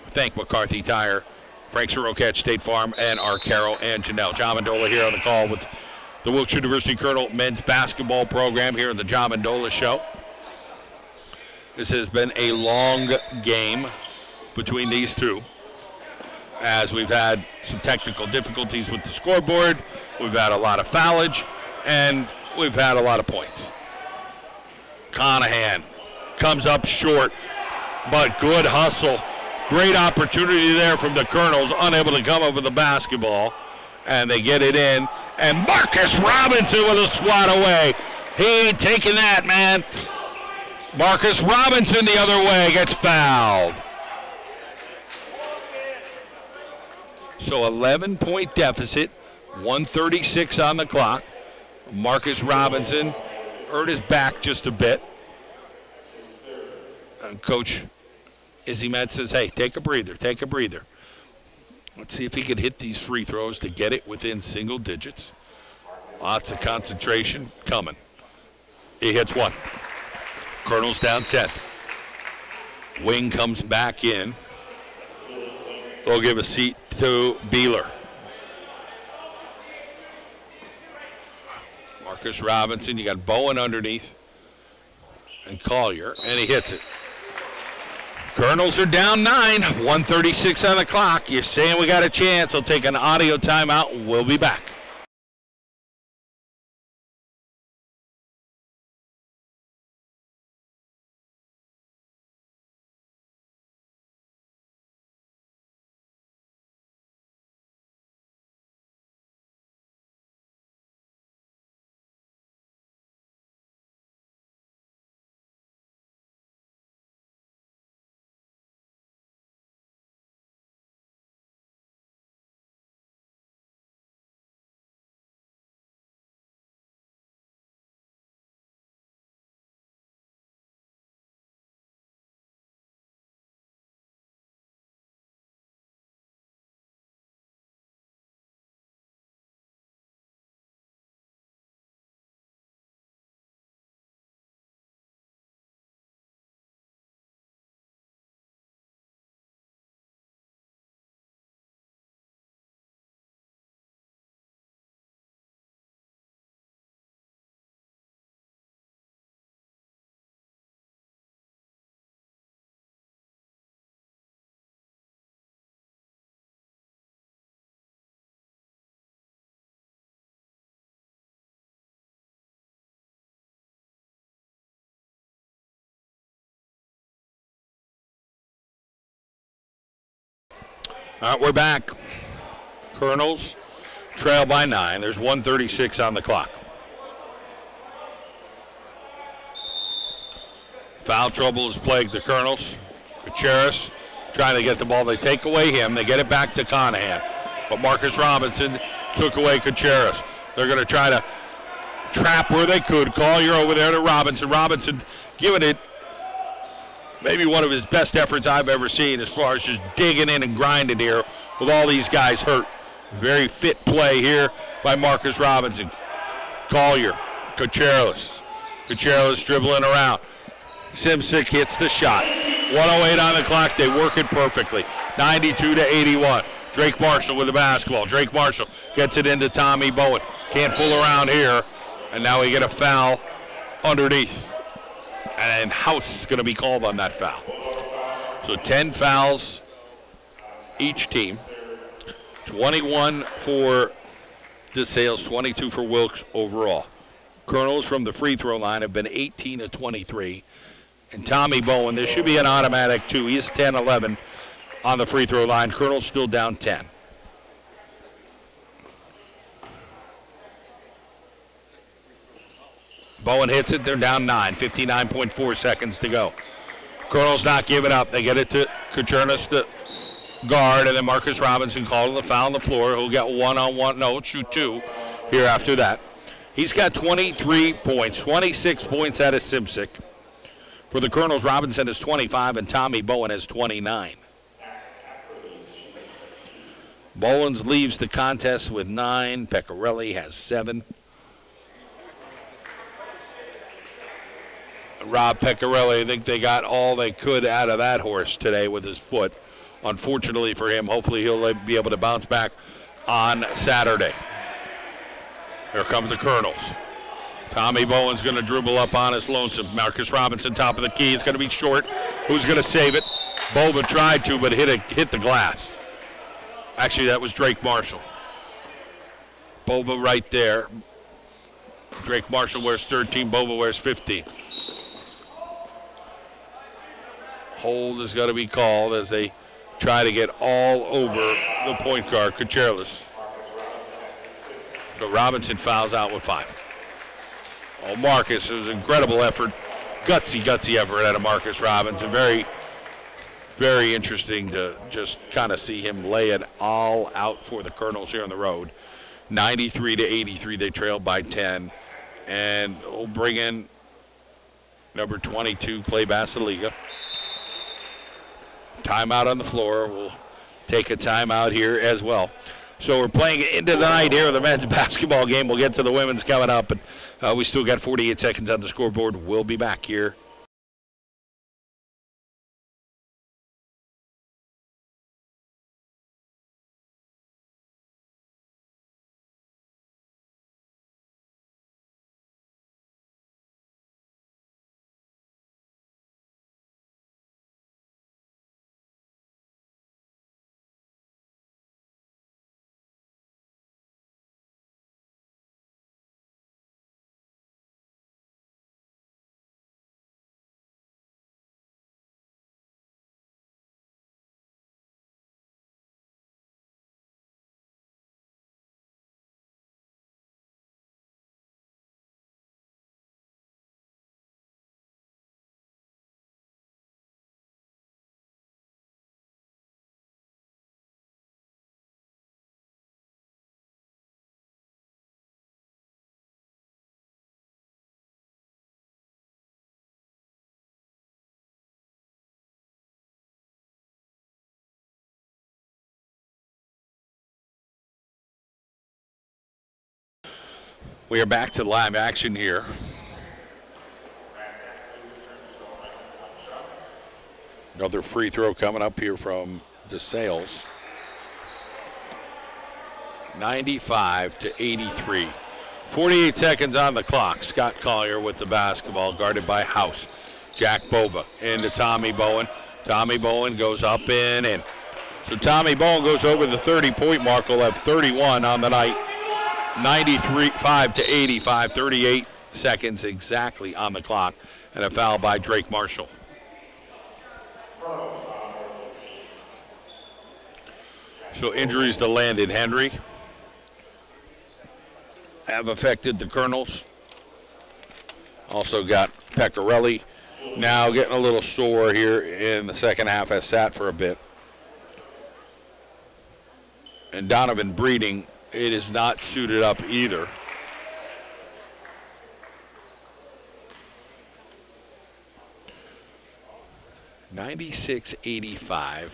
Thank McCarthy Tire, Frank Sirocatch State Farm, and our Carol and Janelle. John Mendola here on the call with the Wilkes University Colonel men's basketball program here in the John Mendola Show. This has been a long game between these two, as we've had some technical difficulties with the scoreboard, we've had a lot of foulage, and we've had a lot of points. Conahan comes up short, but good hustle. Great opportunity there from the Colonels, unable to come up with the basketball, and they get it in. And Marcus Robinson with a swat away. He ain't taking that, man. Marcus Robinson the other way gets fouled. So 11-point deficit, 1:36 on the clock. Marcus Robinson hurt his back just a bit. And Coach Izzy Met says, hey, take a breather, take a breather. Let's see if he can hit these free throws to get it within single digits. Lots of concentration coming. He hits one. Colonel's down 10. Wing comes back in. They'll give a seat to Beeler. Marcus Robinson, you got Bowen underneath and Collier, and he hits it. Colonels are down 9, 1:36 on the clock. You're saying we got a chance. We'll take an audio timeout. We'll be back. All right, we're back. Colonels trail by 9. There's 1:36 on the clock. Foul trouble has plagued the Colonels. Gutierrez trying to get the ball. They take away him. They get it back to Conahan. But Marcus Robinson took away Gutierrez. They're going to try to trap where they could. Collier over there to Robinson. Robinson giving it maybe one of his best efforts I've ever seen as far as just digging in and grinding here with all these guys hurt. Very fit play here by Marcus Robinson. Collier, Gutierrez. Gutierrez dribbling around. Simsick hits the shot. 1:08 on the clock. They work it perfectly. 92-81. Drake Marshall with the basketball. Drake Marshall gets it into Tommy Bowen. Can't fool around here. And now we get a foul underneath. And House is going to be called on that foul. So 10 fouls each team. 21 for Desales, 22 for Wilkes overall. Colonels from the free throw line have been 18 of 23. And Tommy Bowen, this should be an automatic 2. He's 10-11 on the free throw line. Colonels still down 10. Bowen hits it. They're down 9. 59.4 seconds to go. Colonel's not giving up. They get it to Kuchernis, the guard, and then Marcus Robinson calling the foul on the floor. He'll get one-on-one. No, shoot 2 here after that. He's got 23 points, 26 points out of Simsick. For the Colonels, Robinson has 25, and Tommy Bowen has 29. Bowens leaves the contest with 9. Pecorelli has 7. Rob Pecorelli, I think they got all they could out of that horse today with his foot. Unfortunately for him, hopefully he'll be able to bounce back on Saturday. Here comes the Colonels. Tommy Bowen's going to dribble up on his lonesome. Marcus Robinson, top of the key. It's going to be short. Who's going to save it? Bova tried to, but hit the glass. Actually, that was Drake Marshall. Bova right there. Drake Marshall wears 13, Bova wears 15. Hold is going to be called as they try to get all over the point guard, Kucherlis. So Robinson fouls out with 5. Oh, Marcus, it was an incredible effort. Gutsy effort out of Marcus Robinson. Very, very interesting to just kind of see him lay it all out for the Colonels here on the road. 93-83, they trailed by 10. And we'll bring in number 22, Clay Basiliga. Timeout on the floor. We'll take a timeout here as well. So we're playing into the night here with the men's basketball game. We'll get to the women's coming up, but we still got 48 seconds on the scoreboard. We'll be back here. We are back to live action here. Another free throw coming up here from Desales. 95-83. 48 seconds on the clock. Scott Collier with the basketball, guarded by House. Jack Bova into Tommy Bowen. Tommy Bowen goes up and in. So Tommy Bowen goes over the 30-point mark. Will have 31 on the night. 95-85, 38 seconds exactly on the clock, and a foul by Drake Marshall. So injuries to Landon Henry have affected the Colonels. Also got Pecorelli now getting a little sore here in the second half, has sat for a bit. And Donovan Breeding, it is not suited up either. (96-85).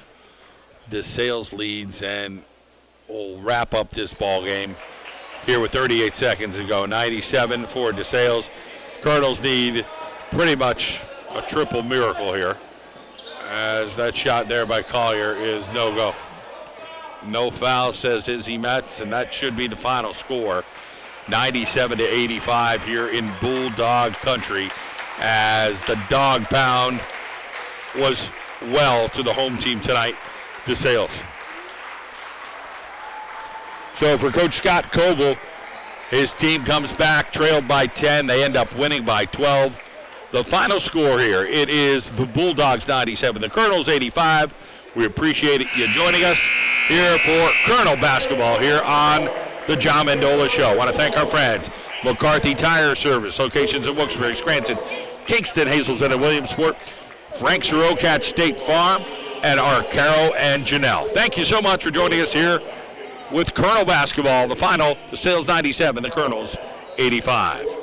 Desales leads, and we'll wrap up this ball game here with 38 seconds to go. 97 for Desales. Colonels need pretty much a triple miracle here, as that shot there by Collier is no go. No foul, says Izzy Metz, and that should be the final score. 97-85 here in Bulldog country, as the dog pound was well to the home team tonight, Desales. So for Coach Scott Koval, his team comes back, trailed by 10. They end up winning by 12. The final score here, it is the Bulldogs 97, the Colonels 85. We appreciate you joining us here for Colonel basketball here on the John Mendola Show. I want to thank our friends, McCarthy Tire Service, locations in Wilkes-Barre, Scranton, Kingston, Hazelton, and Williamsport, Frank's Rocat State Farm, and our Carol and Janelle. Thank you so much for joining us here with Colonel basketball. The final, Desales 97, the Colonels 85.